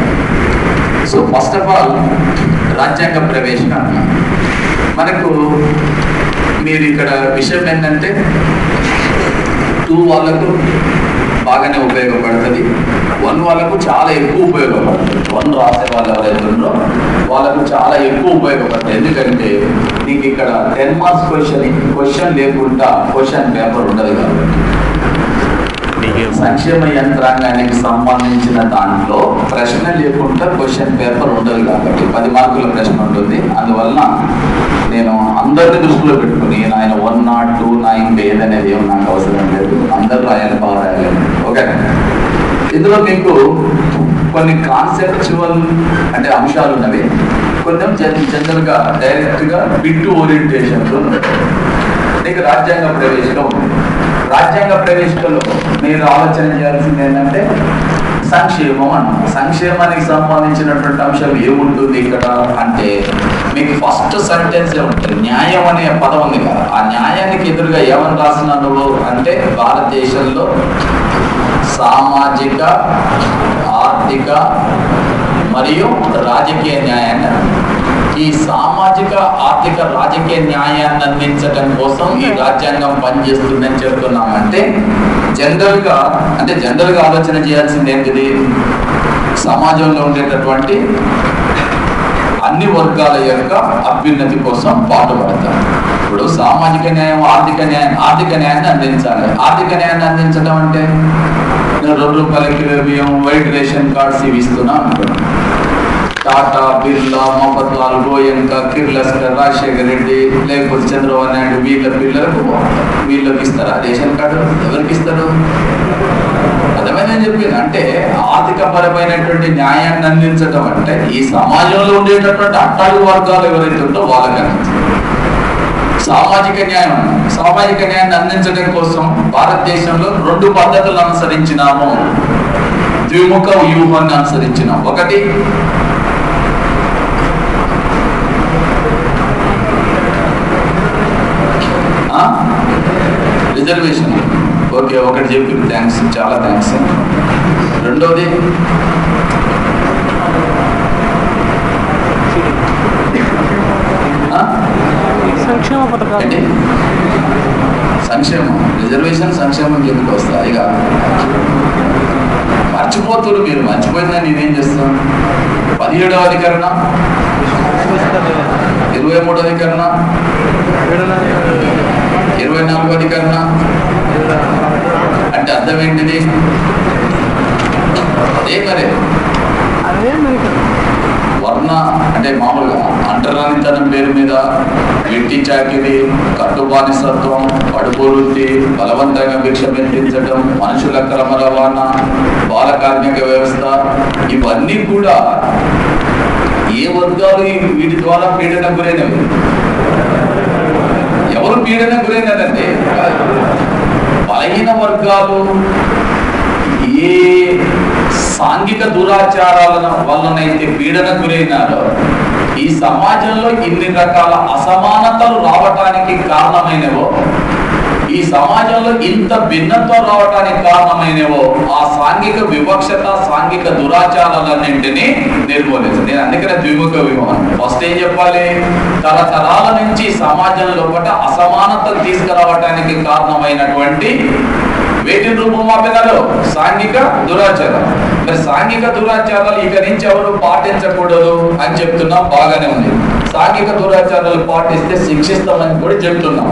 సో ఫస్ట్ ఆఫ్ ఆల్ రాజ్యాంగ ప్రవేశం అన్నా. మనకు మీరు ఇక్కడ విషయం ఏంటంటే 2 వాళ్ళకు బాగానే ఉపయోగపడుతుంది, 1 వాళ్ళకు చాలా ఎక్కువ ఉపయోగపడుతుంది. 1 రాసే వాళ్ళు ఎవరైతే ఉన్నారో వాళ్ళకు చాలా ఎక్కువ ఉపయోగపడుతుంది. ఎందుకంటే నీకు ఇక్కడ 10 మార్క్స్ క్వశ్చన్ లేకుండా క్వశ్చన్ పేపర్ ఉండదు కాబట్టి. సంక్షేమ యంత్రాంగానికి సంబంధించిన దాంట్లో ప్రశ్న లేకుండా క్వశ్చన్ పేపర్ ఉండదు కాబట్టి 10 మార్కుల ప్రశ్న ఉంటుంది. అందువల్ల నేను అందరినీ దృష్టిలో పెట్టుకుని ఆయన 102 నా ఇంకా ఏదనేది ఏం నాకు అవసరం లేదు, అందరూ రాయాలి, బాగా రాయాలి. ఓకే, ఇందులో మీకు కొన్ని కాన్సెప్చువల్ అంటే అంశాలు ఉన్నవి, కొంచెం జనరల్గా డైరెక్ట్గా బిట్ ఓరియంటేషన్లో నీకు రాజ్యాంగ ప్రవేశంలో ఉంది. రాజ్యాంగ ప్రవేశికలో మీరు ఆలోచన చేయాల్సింది ఏంటంటే సంక్షేమం అన్న. సంక్షేమానికి సంబంధించినటువంటి అంశం ఏముంటుంది ఇక్కడ అంటే మీకు ఫస్ట్ సెంటెన్స్ ఉంటుంది, న్యాయం అనే పదం ఉంది కదా, ఆ న్యాయానికి ఎదురుగా ఏమని రాసినావు నువ్వు అంటే భారతదేశంలో సామాజిక, ఆర్థిక మరియు రాజకీయ న్యాయాన్ని, ఈ సామాజిక, ఆర్థిక, రాజకీయ న్యాయాన్ని అందించడం కోసం ఈ రాజ్యాంగం పనిచేస్తుందని చెప్తున్నామంటే జనరల్గా ఆలోచన చేయాల్సింది ఏంటిది, సమాజంలో ఉండేటటువంటి అన్ని వర్గాల యొక్క అభ్యున్నతి కోసం పాటుపడతారు. ఇప్పుడు సామాజిక న్యాయం, ఆర్థిక న్యాయాన్ని అందించాలి. ఆర్థిక న్యాయాన్ని అందించడం అంటే నేను 2 రూపాయల కిలో బియ్యం, వైట్ రేషన్ కార్డ్స్ ఇవి ఇస్తున్నా అనుకున్నాను. టాటా, బిర్లా, మఫత్లాల్, గోయంక, కిర్లస్కర్, రాజశేఖర్ రెడ్డి లేకపోతే చంద్రబాబు నాయుడు వీళ్ళ పిల్లలకు వీళ్ళకి ఇస్తారా రేషన్ కార్డు? ఎవరికి ఇస్తారు? అర్థమైందని చెప్పింది. అంటే ఆర్థిక పరమైనటువంటి న్యాయాన్ని అందించడం అంటే ఈ సమాజంలో ఉండేటటువంటి అట్టాడు వర్గాలు ఎవరైతే ఉందో వాళ్ళకి అందించారు. సామాజిక న్యాయాన్ని అందించడం కోసం భారతదేశంలో 2 పద్ధతులను అనుసరించినాము, ద్విముఖ వ్యూహాన్ని అనుసరించినాం. ఒకటి రిజర్వేషన్. ఓకే, ఒకటి చెప్పి థ్యాంక్స్, చాలా థ్యాంక్స్. రెండోది సంక్షేమ పథకాలు. సంక్షేమం, రిజర్వేషన్, సంక్షేమం కిందకి వస్తాయి. ఇక మర్చిపోతున్నారు మీరు, మర్చిపోయిందని నేనేం చేస్తాను. 17వ అధికరణ, 23వ అధికరణ, 24వ అధికరణ అంటే అర్థం ఏంటిది? వర్ణ అంటే మామూలుగా అంటరానితనం పేరు మీద వెట్టి చాకిరి, కట్టుబానిసత్వం, కడుపు వృత్తి, బలవంతంగా భిక్ష పెట్టించడం, మనుషుల క్రమ రవాణా, బాల కార్మిక వ్యవస్థ, ఇవన్నీ కూడా ఏ వర్గాలు వీటి ద్వారా పీడన గురైనవి? ఎవరు పీడన గురైనదంటే బలహీన వర్గాలు ఏ సాంఘిక దురాచారాల వల్లనైతే పీడన గురైనారో, ఈ సమాజంలో ఇన్ని రకాల అసమానతలు రావటానికి కారణమైనవో, ఈ సమాజంలో ఇంత భిన్నత్వం రావటానికి కారణమైనవో ఆ సాంఘిక వివక్షత, సాంఘిక దురాచారాలన్నింటినీ నిర్మూలించాలి. నేను అందుకనే ద్విముఖ వ్యూహం. ఫస్ట్ ఏం చెప్పాలి? తరతరాల నుంచి సమాజంలో అసమానతలు తీసుకురావటానికి కారణమైనటువంటి వేటి రూపమాపినారు? సాంఘిక దురాచారం. మరి సాంఘిక దురాచారాలు ఇక నుంచి ఎవరు పాటించకూడదు అని చెప్తున్నాం, బాగానే ఉంది. సాంఘిక దురాచారాలు పాటిస్తే శిక్షిస్తామని కూడా చెప్తున్నాం.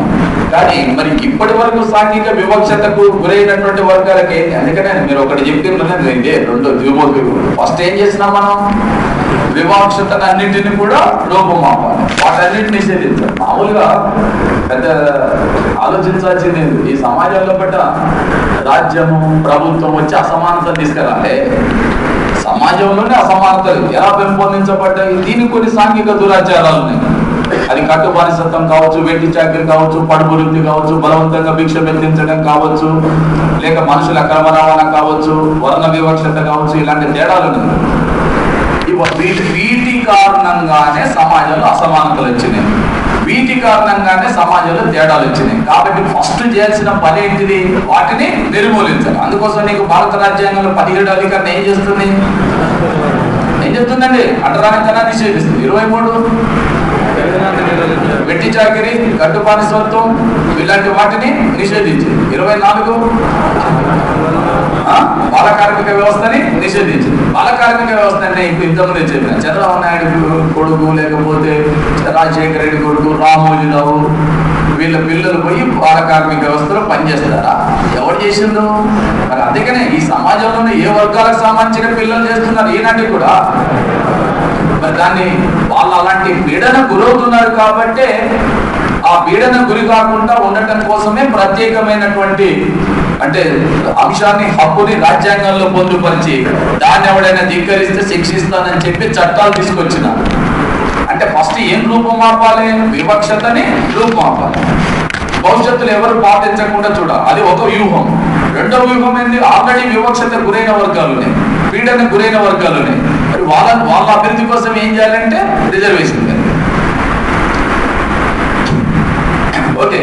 కానీ మరి ఇప్పటి వరకు సాంఘిక వివక్షతకు గురైనటువంటి వర్గాలకి ఏంటి? అందుకనే మీరు ఒకటి చెప్తున్నది ఇదే, రెండో ద్విముఖ. ఫస్ట్ ఏం చేసినాం మనం? వివక్షతను అన్నింటినీ కూడా రూపమాపాలి, వాటన్నింటినీ నిషేధించాలి. మామూలుగా పెద్ద ఆలోచించాల్సింది ఈ సమాజంలో రాజ్యము, ప్రభుత్వం వచ్చి అసమానతలు తీసుకురాలే. సమాజంలోనే అసమానతలు ఎలా పెంపొందించబడ్డాయి? దీనికి కొన్ని సాంఘిక దురాచారాలు ఉన్నాయి. అది కట్టుబానిసత్వం కావచ్చు, వెట్టి చాకిరి కావచ్చు, పడుపు వృత్తి కావచ్చు, బలవంతంగా భిక్ష పెట్టించడం కావచ్చు, లేక మనుషుల అక్రమ రవాణా కావచ్చు, వర్ణ వివక్షత కావచ్చు, ఇలాంటి తేడాలు ఉన్నాయి. వీటి కారణంగానే సమాజంలో అసమానతలు వచ్చినాయి, వీటి కారణంగానే సమాజంలో తేడాలు వచ్చినాయి. కాబట్టి ఫస్ట్ చేయాల్సిన పని ఏంటిది? వాటిని నిర్మూలించాలి. అందుకోసం నీకు భారత రాజ్యాంగంలో 17వ అధికరణ ఏం చేస్తుంది? ఏం చెప్తుందండి? అంటరానితనాన్ని నిషేధిస్తుంది. 23 వెట్టి చాకిరి, కట్టుబానిసత్వం ఇలాంటి వాటిని నిషేధించింది. 24 బాల కార్మిక వ్యవస్థని నిషేధించింది. బాల కార్మిక వ్యవస్థ అంటే ఇప్పుడు ఇంతకుముందే చెప్పిన చంద్రబాబు నాయుడు కొడుకు, లేకపోతే రాజశేఖర రెడ్డి కొడుకు, రామోజీరావు వీళ్ళ పిల్లలు పోయి బాల కార్మిక వ్యవస్థలో పనిచేస్తారా? ఎవరు చేసిండ్రు? మరి అందుకనే ఈ సమాజంలోనే ఏ వర్గాలకు సంబంధించిన పిల్లలు చేస్తున్నారు ఈనాటికి కూడా. మరి దాన్ని వాళ్ళు అలాంటి పీడన గురవుతున్నారు కాబట్టే ఆ పీడన గురి కాకుండా ఉండటం కోసమే ప్రత్యేకమైనటువంటి అంటే అంశాన్ని, హక్కుని రాజ్యాంగంలో పొందుపరిచి దాన్ని ఎవడైనా ధిక్కరిస్తే శిక్షిస్తానని చెప్పి చట్టాలు తీసుకొచ్చినారు. అంటే ఫస్ట్ ఏం రూపమాపాలి? వివక్షతని రూపమాపాలి. భవిష్యత్తులో ఎవరు పాటించకుండా చూడాలి. అది ఒక వ్యూహం. రెండవ వ్యూహం ఏంటి? ఆల్రెడీ వివక్షత గురైన వర్గాలునే, పీడన గురైన వర్గాలునే, మరి వాళ్ళ అభివృద్ధి కోసం ఏం చేయాలంటే రిజర్వేషన్. ఓకే,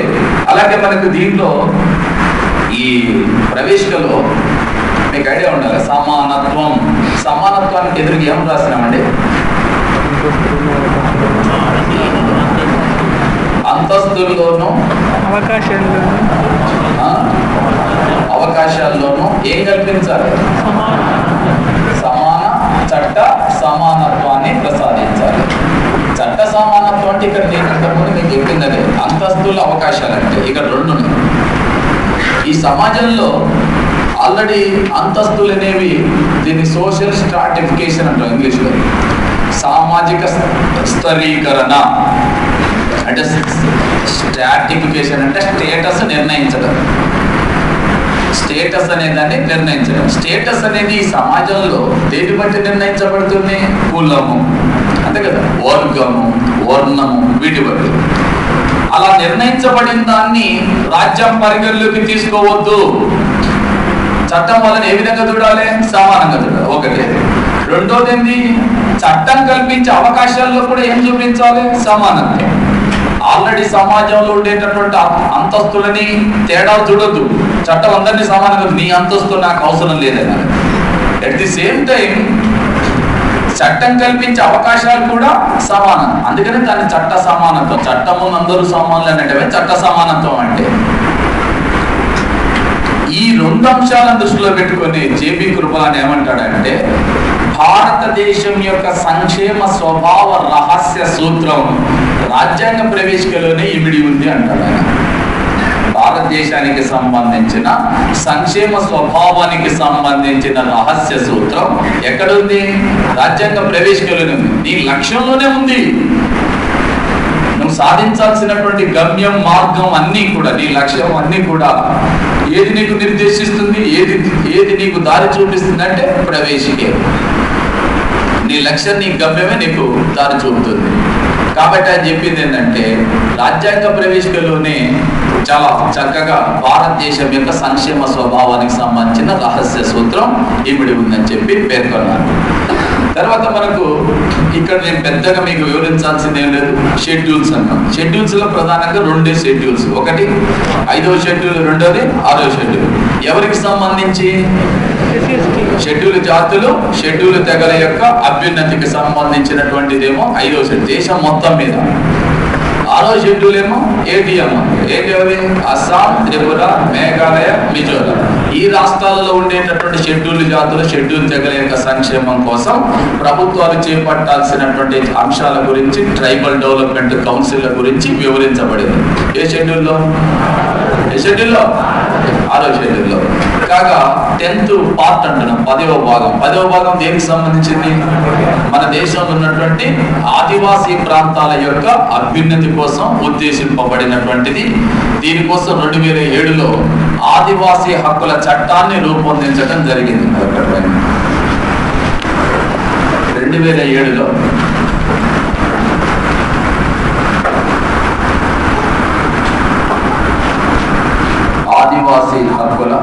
అలాగే మనకు దీంట్లో ఈ ప్రవేశికలో మీకు ఐడియా ఉండాలి, సమానత్వం. సమానత్వానికి ఎదురుగా ఏం రాసినామండి? అంతస్తుల్లోనూ అవకాశాల్లోనూ ఏం కల్పించాలి? సమాన చట్ట సమానత్వాన్ని ప్రసాదించాలి. చట్ట సమానత్వం అంటే ఇక్కడ నేను ఇంతకుముందు మీకు చెప్పింది అంతస్తుల అవకాశాలు అంటే ఇక్కడ రెండు ఉన్నాయి. ఈ సమాజంలో ఆల్రెడీ అంతస్తులు అనేవి దీన్ని సోషల్ స్ట్రాటిఫికేషన్ అంటారు ఇంగ్లీష్లో. సామాజిక స్తరీకరణ అంటే స్ట్రాటిఫికేషన్ అంటే స్టేటస్ నిర్ణయించడం. స్టేటస్ అనేదాన్ని నిర్ణయించడం. స్టేటస్ అనేది ఈ సమాజంలో దేని బట్టి నిర్ణయించబడుతుంది? కులము, అంతే కదా, వర్గము, వర్ణము, వీటి బట్టి. అలా నిర్ణయించబడిన దాన్ని రాజ్యం పరిగణలోకి తీసుకోవద్దు. చట్టం వలన ఏ విధంగా చూడాలి? సమానంగా చూడాలి. ఒకటి. రెండోది ఏంటి? చట్టం కల్పించే అవకాశాల్లో కూడా ఏం చూపించాలి? సమానత్వం. ఆల్రెడీ సమాజంలో ఉండేటటువంటి అంతస్తులని తేడాలు చూడొద్దు. చట్టం అందరినీ సమానంగా, నీ అంతస్తు నాకు అవసరం లేదన్నా. అట్ ది సేమ్ టైం చట్టం కల్పించే అవకాశాలు కూడా సమానం. అందుకని దాన్ని చట్ట సమానత్వం. చట్టము అందరూ సమానులు అనేటివే చట్ట సమానత్వం అంటే. ఈ రెండు అంశాలను దృష్టిలో పెట్టుకొని జేబీ కృపలాని ఏమంటాడంటే, భారతదేశం యొక్క సంక్షేమ స్వభావ రహస్య సూత్రం రాజ్యాంగ ప్రవేశికలోనే ఇమిడి ఉంది అంటాడు ఆయన. భారతదేశానికి సంబంధించిన సంక్షేమ స్వభావానికి సంబంధించిన రహస్య సూత్రం ఎక్కడుంది? రాజ్యాంగ ప్రవేశికలోనే ఉంది. నీ లక్ష్యంలోనే ఉంది. నువ్వు సాధించాల్సినటువంటి గమ్యం, మార్గం అన్నీ కూడా, నీ లక్ష్యం అన్నీ కూడా ఏది నీకు నిర్దేశిస్తుంది, ఏది నీకు దారి చూపిస్తుంది అంటే ప్రవేశికే. నీ లక్ష్యం, నీ గమ్యమే నీకు దారి చూపుతుంది. కాబట్టి ఆయన చెప్పింది ఏంటంటే, రాజ్యాంగ ప్రవేశికలోనే చాలా చక్కగా భారతదేశం యొక్క సంక్షేమ స్వభావానికి సంబంధించిన రహస్య సూత్రం ఇమిడి ఉందని చెప్పి పేర్కొన్నారు. తర్వాత మనకు ఇక్కడ నేను పెద్దగా మీకు వివరించాల్సింది ఏం లేదు. షెడ్యూల్స్ అన్నాం. షెడ్యూల్స్ లో ప్రధానంగా రెండే షెడ్యూల్స్. ఒకటి 5వ షెడ్యూల్, రెండోది 6వ షెడ్యూల్. ఎవరికి సంబంధించి? షెడ్యూల్ జాతులు, షెడ్యూల్ తెగల యొక్క అభ్యున్నతికి సంబంధించినటువంటిదేమో 5వ షెడ్యూల్, దేశం మొత్తం మీద. 6వ షెడ్యూల్ ఏమో ఏటీఎం. ఏంటి అవి? అస్సాం, త్రిపుర, మేఘాలయ, మిజోరాం. ఈ రాష్ట్రాలలో ఉండేటటువంటి షెడ్యూల్ జాతులు, షెడ్యూల్ తెగల యొక్క సంక్షేమం కోసం ప్రభుత్వాలు చేపట్టాల్సినటువంటి అంశాల గురించి ట్రైబల్ డెవలప్మెంట్ కౌన్సిల్ గురించి వివరించబడింది. ఏ షెడ్యూల్లో? 6వ షెడ్యూల్లో. కాగా 10th పార్ట్ అంటున్నాం, 10వ భాగం. 10వ భాగం దేనికి సంబంధించింది? మన దేశంలో ఉన్నటువంటి ఆదివాసీ ప్రాంతాల యొక్క అభ్యున్నతి కోసం ఉద్దేశింపబడినటువంటిది. దీనికోసం 2007లో ఆదివాసీ హక్కుల చట్టాన్ని రూపొందించడం జరిగింది. 2007లో ఆదివాసీ హక్కుల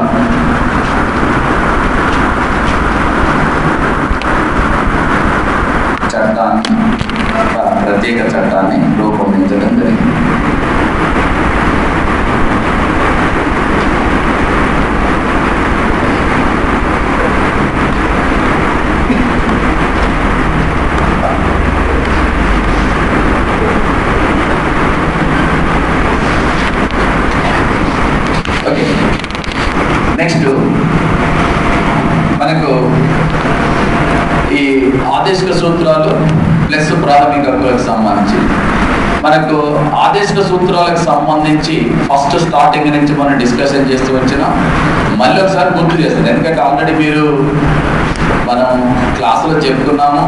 చట్టాన్ని, ప్రత్యేక చట్టాన్ని రూపొందించడం జరిగింది. ఓకే, నెక్స్ట్ మనకు ఈ ఆదేశిక సూత్రాలు ప్లస్ ప్రాథమిక హక్కులకు సంబంధించి, మనకు ఆదేశిక సూత్రాలకు సంబంధించి ఫస్ట్ స్టార్టింగ్ నుంచి మనం డిస్కషన్ చేస్తూ వచ్చిన మళ్ళీ ఒకసారి గుర్తు చేస్తుంది. ఎందుకంటే ఆల్రెడీ మీరు మనం క్లాసులో చెప్పుకున్నాము,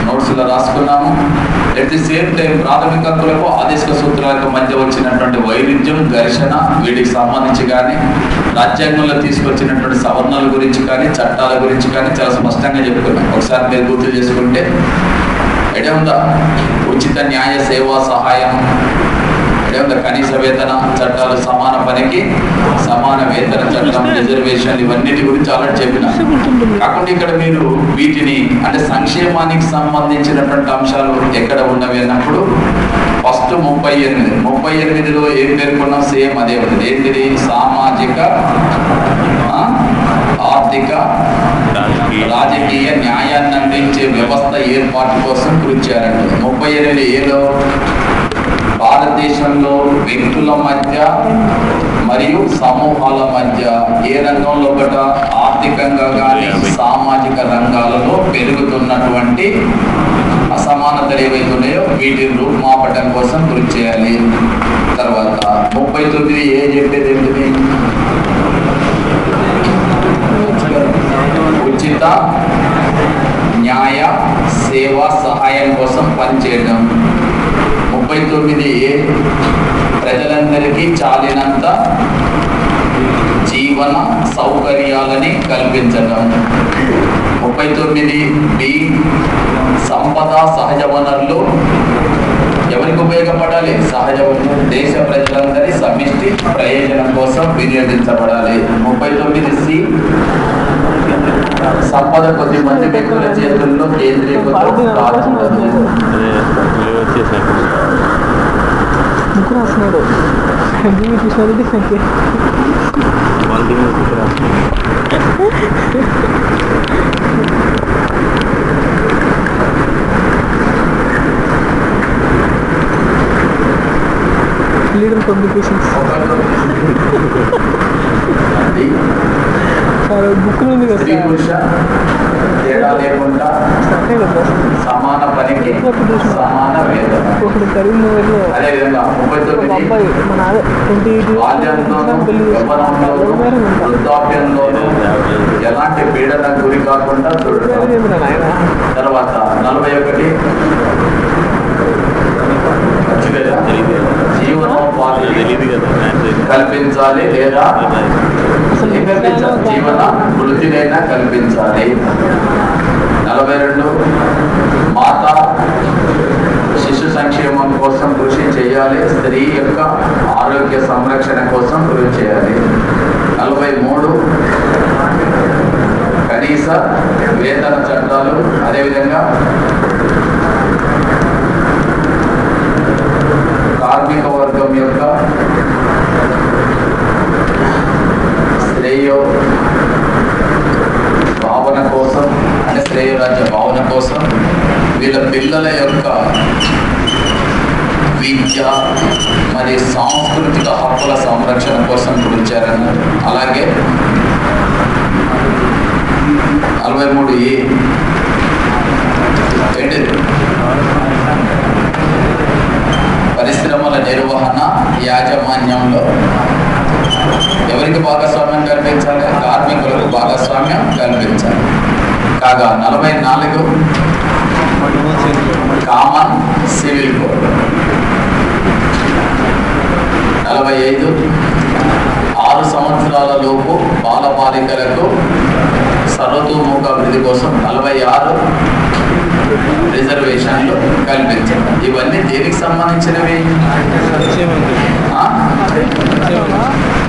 నోట్స్లో రాసుకున్నాము. ఎట్ ది సేమ్ టైం ప్రాథమిక హక్కులకు ఆదేశిక సూత్రాలకు మధ్య వచ్చినటువంటి వైరుధ్యం, ఘర్షణ, వీటికి సంబంధించి కానీ, రాజ్యాంగంలో తీసుకొచ్చినటువంటి సవరణల గురించి కానీ, చట్టాల గురించి కానీ చాలా స్పష్టంగా చెప్పుకున్నాం. ఒకసారి మీరు గుర్తు చేసుకుంటే ఐడియా ఉందా? ఉచిత న్యాయ సేవా సహాయం కనీస వేతన చట్టాలు, సమాన పనికి సమాన వేతన చట్టం, రిజర్వేషన్, ఇవన్నిటి గురించి ఆల్రెడీ చెప్పిన. కాకుండా ఇక్కడ మీరు వీటిని అంటే సంక్షేమానికి సంబంధించినటువంటి అంశాలు ఎక్కడ ఉన్నవి అన్నప్పుడు ఫస్ట్ 38లో ఏం పేర్కొన్నాం? సేమ్ అదే ఉంటుంది. ఏంటిది? సామాజిక, ఆర్థిక, రాజకీయ న్యాయాన్ని అందించే వ్యవస్థ ఏర్పాటు కోసం కృషి చేయాలంటే 38 భారతదేశంలో వ్యక్తుల మధ్య మరియు సమూహాల మధ్య ఏ రంగంలో కూడా ఆర్థికంగా కానీ సామాజిక రంగాలలో పెరుగుతున్నటువంటి అసమానతలు ఏవైతే ఉన్నాయో వీటిని రూపుమాపటం కోసం కృషి చేయాలి. తర్వాత 39 చెప్పేది ఏంటిది? ఉచిత న్యాయ సేవా సహాయం కోసం పనిచేయడం. 39 ప్రజలందరికీ చాలినంత జీవన సౌకర్యాలని కల్పించడం. 39 సంపద, సహజ వనరులు ఎవరికి ఉపయోగపడాలి? సహజ వనరులు దేశ ప్రజలందరి సమిష్టి ప్రయోజనం కోసం వినియోగించబడాలి. 39 సంపద కొద్ది మంది వ్యక్తుల చేతుల్లో కేంద్రీకృతం కాకూడదు. ముగ్గురు వస్తున్నాడు. లీడర్ కమ్యూనికేషన్స్ బుక్లు ఉంది కదా, తేడా లేకుండా సమాన పనికి సమాన వేతనం. ఒకటి కరీంనగర్లో అదేవిధంగా 39 అబ్బాయి మన అదే 28 వృద్ధాప్యంలోనూ ఎలాంటి పీడనకు గురి కాకుండా చూడడం. తర్వాత 41 జీవనోపాధి కల్పించాలి లేదా జీవన వృత్తినైనా కల్పించాలి. 42 మాతా శిశు సంక్షేమం కోసం కృషి చేయాలి. స్త్రీ యొక్క ఆరోగ్య సంరక్షణ కోసం కృషి చేయాలి. 43 కనీస వేతన చట్టాలు, అదేవిధంగా కార్మిక వర్గం యొక్క శ్రేయో భావన కోసం అంటే శ్రేయరాజ్య భావన కోసం వీళ్ళ పిల్లల యొక్క విద్య మరియు సాంస్కృతిక హక్కుల సంరక్షణ కోసం గురించారన్నారు. అలాగే 43 పరిశ్రమల నిర్వహణ యాజమాన్యంలో ఎవరికి భాగస్వామ్యం కల్పించాలి? కార్మికులకు భాగస్వామ్యం కల్పించాలి. కాగా 44 కామన్ సివిల్ కోడ్. 45 6 సంవత్సరాల లోపు బాలబాలికలకు సర్వతోముఖ అభివృద్ధి కోసం 46 రిజర్వేషన్లు కల్పించారు. ఇవన్నీ దేనికి సంబంధించినవి?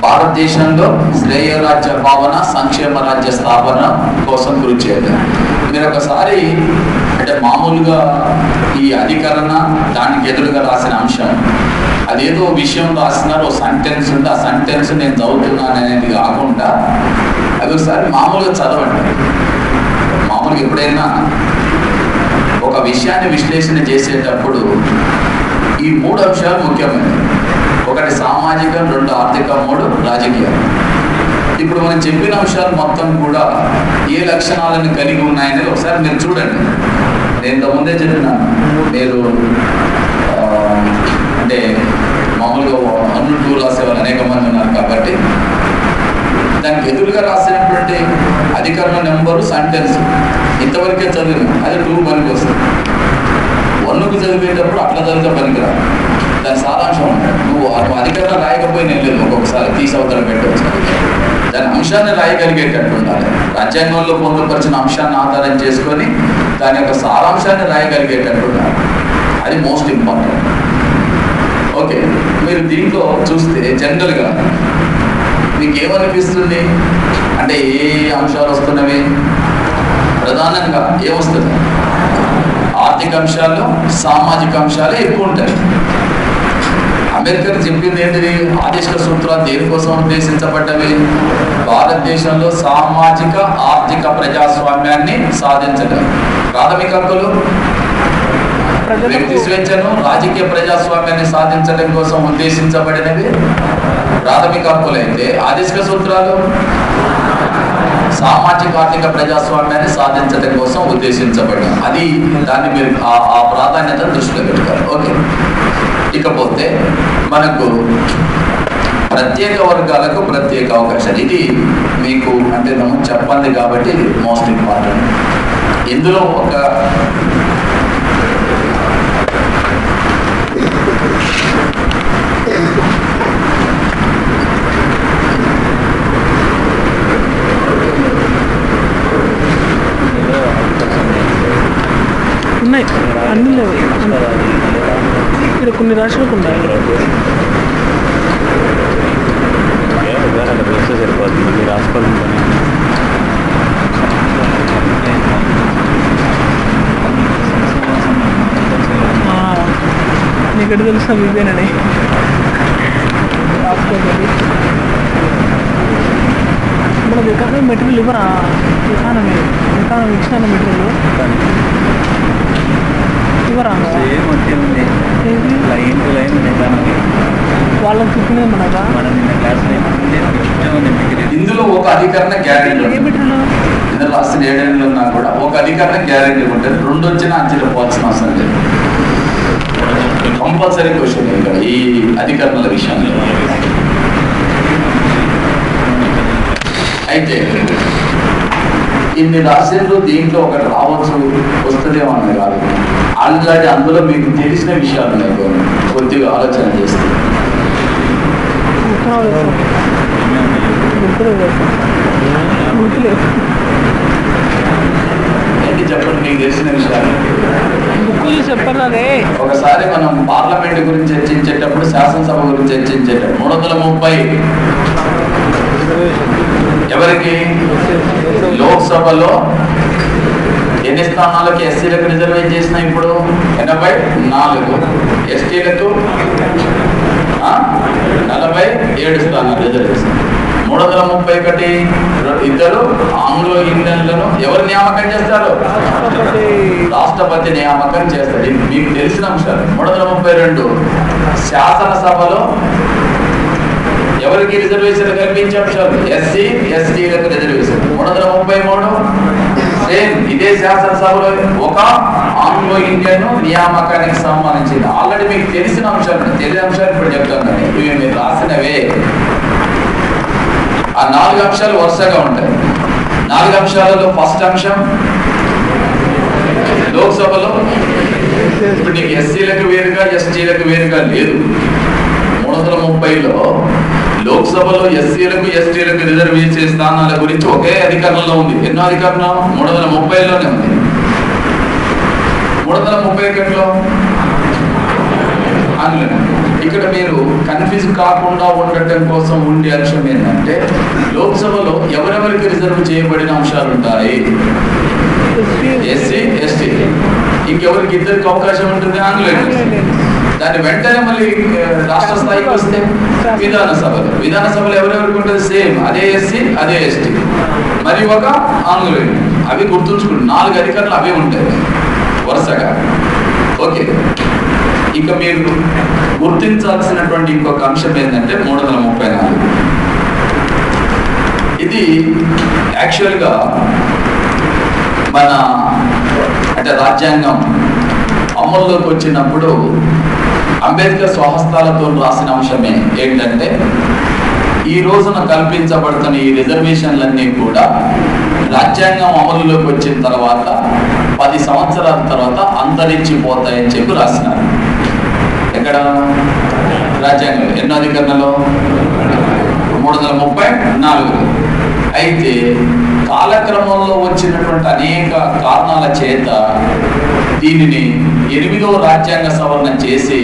భారతదేశంలో శ్రేయరాజ్య భావన, సంక్షేమ రాజ్య స్థాపన కోసం కృషి చేయాలి. మీరు ఒకసారి అంటే మామూలుగా ఈ అధికరణ దానికి ఎదురుగా రాసిన అంశం అదేదో విషయం రాసినారు, ఓ సెంటెన్స్ ఉంది, ఆ సెంటెన్స్ నేను చదువుతున్నాను అనేది కాకుండా అది ఒకసారి మామూలుగా చదవండి. మామూలుగా ఎప్పుడైనా ఒక విషయాన్ని విశ్లేషణ చేసేటప్పుడు ఈ 3 అంశాలు ముఖ్యమైనవి. 1 సామాజికం, 2 ఆర్థికం, 3 రాజకీయం. ఇప్పుడు మనం చెప్పిన అంశాలు మొత్తం కూడా ఏ లక్షణాలను కలిగి ఉన్నాయనేది ఒకసారి మీరు చూడండి. నేను ఇంతకుముందే చెప్పినాను, మీరు అంటే మామూలుగా 1, 2 రాసేవాళ్ళు అనేక మంది ఉన్నారు కాబట్టి దానికి ఎదురుగా రాసినటువంటి అధికరణ నెంబరు సెంటెన్స్ ఇంతవరకే చదివిన అది 2 పనికి వస్తుంది. 1కు చదివేటప్పుడు అట్లా చదివితే పనికిరా, దాని సారాంశం ఉంటాడు. నువ్వు అధికరణ రాయకపోయినా లేదు, ఒక్కొక్కసారి తీసవతల పెట్టవచ్చు. దాని అంశాన్ని రాయగలిగేటట్టు ఉండాలి. రాజ్యాంగంలో పొందుపరిచిన అంశాన్ని ఆధారం చేసుకొని దాని యొక్క సారాంశాన్ని రాయగలిగేటట్టు ఉండాలి. అది మోస్ట్ ఇంపార్టెంట్. ఓకే, మీరు దీంట్లో చూస్తే జనరల్గా మీకు ఏమనిపిస్తుంది అంటే ఏ అంశాలు వస్తున్నవి? ప్రధానంగా ఏమొస్తుంది? ఆర్థిక అంశాలు, సామాజిక అంశాలే ఎక్కువ ఉంటాయి. అంబేద్కర్ చెప్పింది ఏంటిది? ఆదేశిక సూత్రాలు దేనికోసం ఉద్దేశించబడ్డవి? భారతదేశంలో సామాజిక ఆర్థిక ప్రజాస్వామ్యాన్ని సాధించడం. ప్రాథమిక హక్కులు వ్యక్తి స్వేచ్ఛను, రాజకీయ ప్రజాస్వామ్యాన్ని సాధించడం కోసం ఉద్దేశించబడినవి ప్రాథమిక హక్కులైతే, ఆదేశిక సూత్రాలు సామాజిక ఆర్థిక ప్రజాస్వామ్యాన్ని సాధించడం కోసం ఉద్దేశించబడింది. అది దాన్ని మీరు ఆ ప్రాధాన్యతను దృష్టిలో పెట్టుకోవాలి. ఓకే, ఇకపోతే మనకు ప్రత్యేక వర్గాలకు ప్రత్యేక అవకాశాలు, ఇది మీకు అంటే చెప్పండి కాబట్టి ఇది మోస్ట్ ఇంపార్టెంట్. ఇందులో ఒక ఉన్నాయి, అన్నీ లేవు. ఇక్కడ కొన్ని రాష్ట్రాలకు ఉన్నాయి. సరిపోతుంది, మీరు రాసుకోవాలి. నీకు ఎటు తెలుసా ఇవేనని రాసుకోవాలి. మనకు ఎకానమీ మెటీరియల్ ఇవ్వరా? ఎకానమీ ఇచ్చిన మెటీరియల్ ఇవ్వరా? వాళ్ళకి చెప్పినది మనగా. ఇందులో ఒక అధికరణ గ్యారెంటీ ఇందులో రాసిన 7 ఏళ్ళు ఉన్నా కూడా ఒక అధికరణ గ్యారెంటీ ఉంటుంది. 2 వచ్చినా అంచెలు పోవాల్సిన అవసరం లేదు. కంపల్సరీ క్వశ్చన్ ఇక్కడ ఈ అధికరణల విషయంలో. అయితే ఇన్ని రాసేళ్ళు దీంట్లో ఒకటి రావచ్చు, వస్తుందేమో అన్న కాదు. ఆల్రెడీ అందులో మీకు తెలిసిన విషయాలు ఉన్నాయి, కొద్దిగా ఆలోచన చేస్తే. ఏంటి చెప్పండి మీకు తెలిసిన విషయాలు? చెప్పాలి. ఒకసారి మనం పార్లమెంట్ గురించి చర్చించేటప్పుడు, శాసనసభ గురించి చర్చించేటప్పుడు 330 ఎవరికి? లోక్సభలో ఎన్ని స్థానాలకు ఎస్సీలకు రిజర్వేట్ చేసిన? ఇప్పుడు 84, ఎస్టీలకు 47 స్థానాలు రిజర్వేషన్. 331 ఇద్దరు ఆంగ్లో ఇండియన్లను ఎవరు నియామకం చేస్తారు? రాష్ట్రపతి నియామకం చేస్తారు. ఇది మీకు తెలిసిన అంశాలు. 332 శాసనసభలో ఎవరికి రిజర్వేషన్ కల్పించే అంశాలు? ఎస్సీ ఎస్టీలకు రిజర్వేషన్. 333 సేమ్ ఇదే శాసనసభలో ఒక ఆంగ్లో ఇండియన్ నియామకానికి సంబంధించింది. ఆల్రెడీ మీకు తెలిసిన అంశాలు, తెలియని అంశాలు ఇప్పుడు చెప్తాను. ఇవి మీరు రాసినవే. ఆ 4 అంశాలు వరుసగా ఉంటాయి. 4 అంశాలలో ఫస్ట్ అంశం లోక్సభలో ఇప్పుడు నీకు ఎస్సీలకు వేరుగా ఎస్టీలకు వేరుగా లేదు. 330లో లోక్సభలో ఎస్సీలకు ఎస్టీలకు రిజర్వ్ చేసే స్థానాల గురించి ఒకే అధికారంలో ఉంది. ఎన్నో అధికారం? 330లోనే ఉంది. 331లో అందులో ఇక్కడ మీరు కన్ఫ్యూజ్ కాకుండా ఉండటం కోసం ఉండే అంశం ఏంటంటే, లోక్సభలో ఎవరెవరికి రిజర్వ్ చేయబడిన అంశాలు ఉంటాయి? SC ST. ఇంకెవరికి ఇద్దరికి అవకాశం ఉంటుంది? ఆంగ్లో. దాన్ని వెంటనే మళ్ళీ రాష్ట్ర స్థాయికి వస్తే విధానసభలో ఎవరెవరికి ఉంటుంది? సేమ్ అదే ఎస్సీ అదే ఎస్టీ మరి ఒక ఆంగ్లో. అవి గుర్తుంచుకుంటు 4 అధికారులు అవే ఉంటాయి వరుసగా. ఓకే, ఇక మీరు గుర్తించాల్సినటువంటి ఇంకొక అంశం ఏంటంటే 334. ఇది యాక్చువల్గా మన అంటే రాజ్యాంగం అమల్లోకి వచ్చినప్పుడు అంబేద్కర్ స్వహస్తాలతో రాసిన అంశమే ఏంటంటే, ఈ రోజున కల్పించబడుతున్న ఈ రిజర్వేషన్లన్నీ కూడా రాజ్యాంగం అమలులోకి వచ్చిన తర్వాత 10 సంవత్సరాల తర్వాత అంతరించిపోతాయని చెప్పి రాసినారు. ఎక్కడ? రాజ్యాంగంలో. ఎన్నో అధికరణలో? 334. అయితే కాలక్రమంలో వచ్చినటువంటి అనేక కారణాల చేత దీనిని 8వ రాజ్యాంగ సవరణ చేసి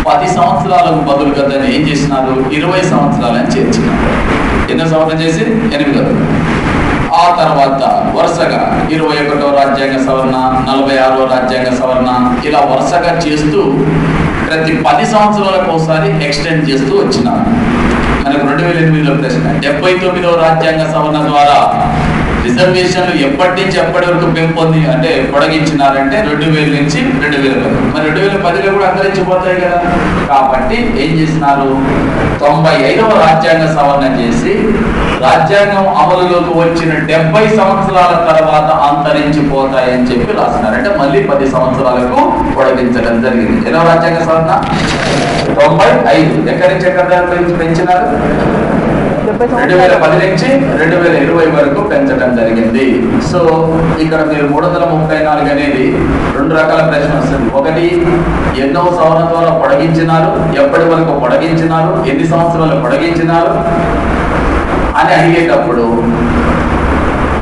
10 సంవత్సరాలకు బదులుగా దాన్ని ఏం చేసినారు, 20 సంవత్సరాలని చేర్చినారు. ఎన్నో సవరణ చేసి 8వ. ఆ తర్వాత వరుసగా 21వ రాజ్యాంగ సవరణ, 46వ రాజ్యాంగ సవరణ, ఇలా వరుసగా చేస్తూ ప్రతి 10 సంవత్సరాలకు ఒకసారి ఎక్స్టెండ్ చేస్తూ వచ్చినారు. మనకు 2008లో ప్రశ్న, 79వ రాజ్యాంగ సవరణ ద్వారా రిజర్వేషన్లు ఎప్పటి నుంచి ఎప్పటి వరకు పెంపొంది అంటే పొడిగించినారంటే 2000 నుంచి 2000 వరకు. మరి 2010లో కూడా అంతరించిపోతాయి కదా. కాబట్టి ఏం చేసినారు, 95వ రాజ్యాంగ సవరణ చేసి రాజ్యాంగం అమలులోకి వచ్చిన 70 సంవత్సరాల తర్వాత అంతరించిపోతాయని చెప్పి రాసినారు. అంటే మళ్ళీ 10 సంవత్సరాలకు పొడిగించడం జరిగింది. ఎన్నో రాజ్యాంగ సవరణ 95. ఎక్కడి నుంచి ఎక్కడ పెంచినారు, 2010 నుంచి 2020 వరకు పెంచడం జరిగింది. సో ఇక్కడ మీరు 334 అనేది 2 రకాల ప్రశ్న వస్తుంది. ఒకటి, ఎన్నో సవరణ ద్వారా పొడిగించినారు, ఎప్పటి వరకు పొడిగించినారు, ఎన్ని సంవత్సరాలు పొడిగించినారు అని అడిగేటప్పుడు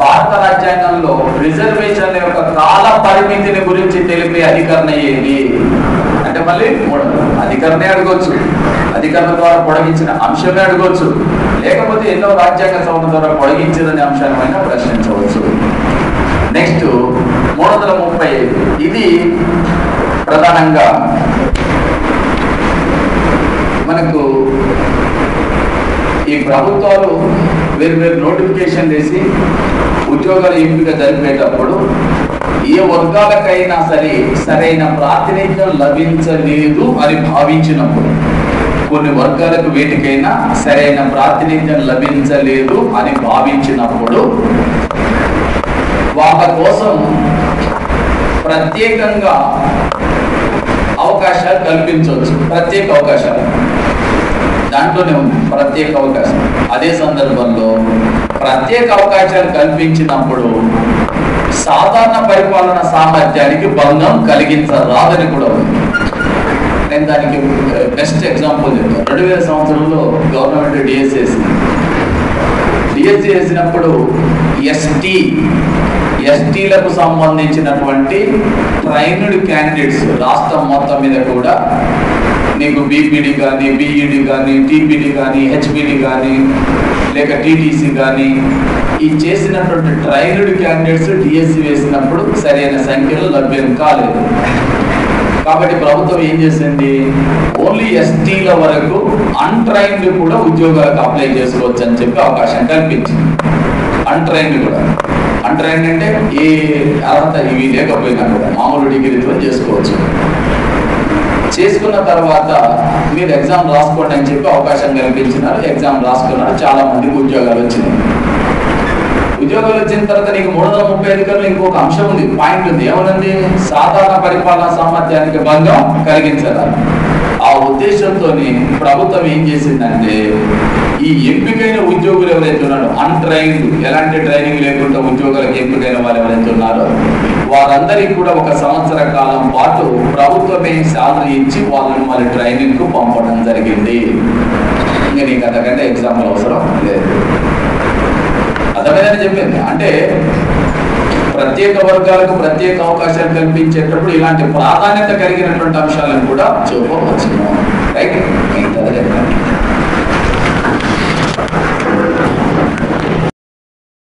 భారత రాజ్యాంగంలో రిజర్వేషన్ల యొక్క కాల పరిమితిని గురించి తెలిపే అధికరణ ఏది అంటే మళ్ళీ అధికరణే అడగొచ్చు, అధికరణ ద్వారా పొడిగించిన అంశమే అడగొచ్చు, లేకపోతే ఎన్నో రాజ్యాంగ సవరణ ద్వారా పొడిగించదనే అంశాన్ని ప్రశ్నించవచ్చు. నెక్స్ట్ 330. ఇది ప్రధానంగా మనకు ఈ ప్రభుత్వాలు వేరు నోటిఫికేషన్ చేసి ఉద్యోగాల ఎంపిక జరిపేటప్పుడు ఏ వర్గాలకైనా సరే సరైన ప్రాతినిధ్యం లభించలేదు అని భావించినప్పుడు, కొన్ని వర్గాలకు వేటికైనా సరైన ప్రాతినిధ్యం లభించలేదు అని భావించినప్పుడు వాళ్ళ కోసం ప్రత్యేకంగా అవకాశాలు కల్పించవచ్చు. ప్రత్యేక అవకాశాలు దాంట్లోనే ఉంది, ప్రత్యేక అవకాశం. అదే సందర్భంలో ప్రత్యేక అవకాశాలు కల్పించినప్పుడు సాధారణ పరిపాలన సామర్థ్యానికి భంగం కలిగించరాదని కూడా ఉంది. నేను దానికి బెస్ట్ ఎగ్జాంపుల్ చెప్తాను. 2000 సంవత్సరంలో గవర్నమెంట్ డిఎస్సి వేసినప్పుడు ఎస్టీలకు సంబంధించినటువంటి ట్రైన్డ్ క్యాండిడేట్స్ రాష్ట్రం మొత్తం మీద కూడా నీకు బీపీడీ కానీ, బీఈడి కానీ, టీపీడీ కానీ, హెచ్పిడి కానీ, లేక టీటీసీ కానీ ఈ చేసినటువంటి ట్రైన్డ్ క్యాండిడేట్స్ డిఎస్సి వేసినప్పుడు సరైన సంఖ్యలో లభ్యం కాలేదు. కాబట్టి ప్రభుత్వం ఏం చేసింది, ఓన్లీ ఎస్టీల వరకు అన్ట్రైన్డ్ కూడా ఉద్యోగాలకు అప్లై చేసుకోవచ్చు అని చెప్పి అవకాశం కల్పించింది. అన్ట్రైన్డ్ కూడా, అన్ట్రైన్డ్ అంటే ఏ అర్హత ఇవి లేకపోయినా కూడా మామూలు డిగ్రీతో చేసుకోవచ్చు. చేసుకున్న తర్వాత మీరు ఎగ్జామ్ రాసుకోండి అని చెప్పి అవకాశం కల్పించినారు. ఎగ్జామ్ రాసుకున్నారు, చాలా మందికి ఉద్యోగాలు వచ్చినాయి. ఉద్యోగాలు వచ్చిన తర్వాత నీకు 335 ఇంకొక అంశం ఉంది, పాయింట్ ఉంది. ఏమనుంది, సాధారణ పరిపాలన సామర్థ్యానికి భంగం కలిగించాలి. ఆ ఉద్దేశంతో ప్రభుత్వం ఏం చేసిందంటే ఈ ఎంపికైన ఉద్యోగులు ఎవరైతే ఉన్నారో అన్ట్రైన్డ్, ఎలాంటి ట్రైనింగ్ లేకుండా ఉద్యోగాలకు ఎంపికైన వారు ఎవరైతే ఉన్నారో వారందరికీ కూడా 1 సంవత్సర కాలం పాటు ప్రభుత్వమే శాలరీ ఇచ్చి వాళ్ళని మళ్ళీ ట్రైనింగ్ కు పంపడం జరిగింది. ఇంకా నీకు అంతకంటే ఎగ్జాంపుల్ అవసరం లేదు. అర్థమైందని చెప్పింది. అంటే ప్రత్యేక వర్గాలకు ప్రత్యేక అవకాశాలు కల్పించేటప్పుడు ఇలాంటి ప్రాధాన్యత కలిగినటువంటి అంశాలను కూడా చూపవచ్చు. రైట్.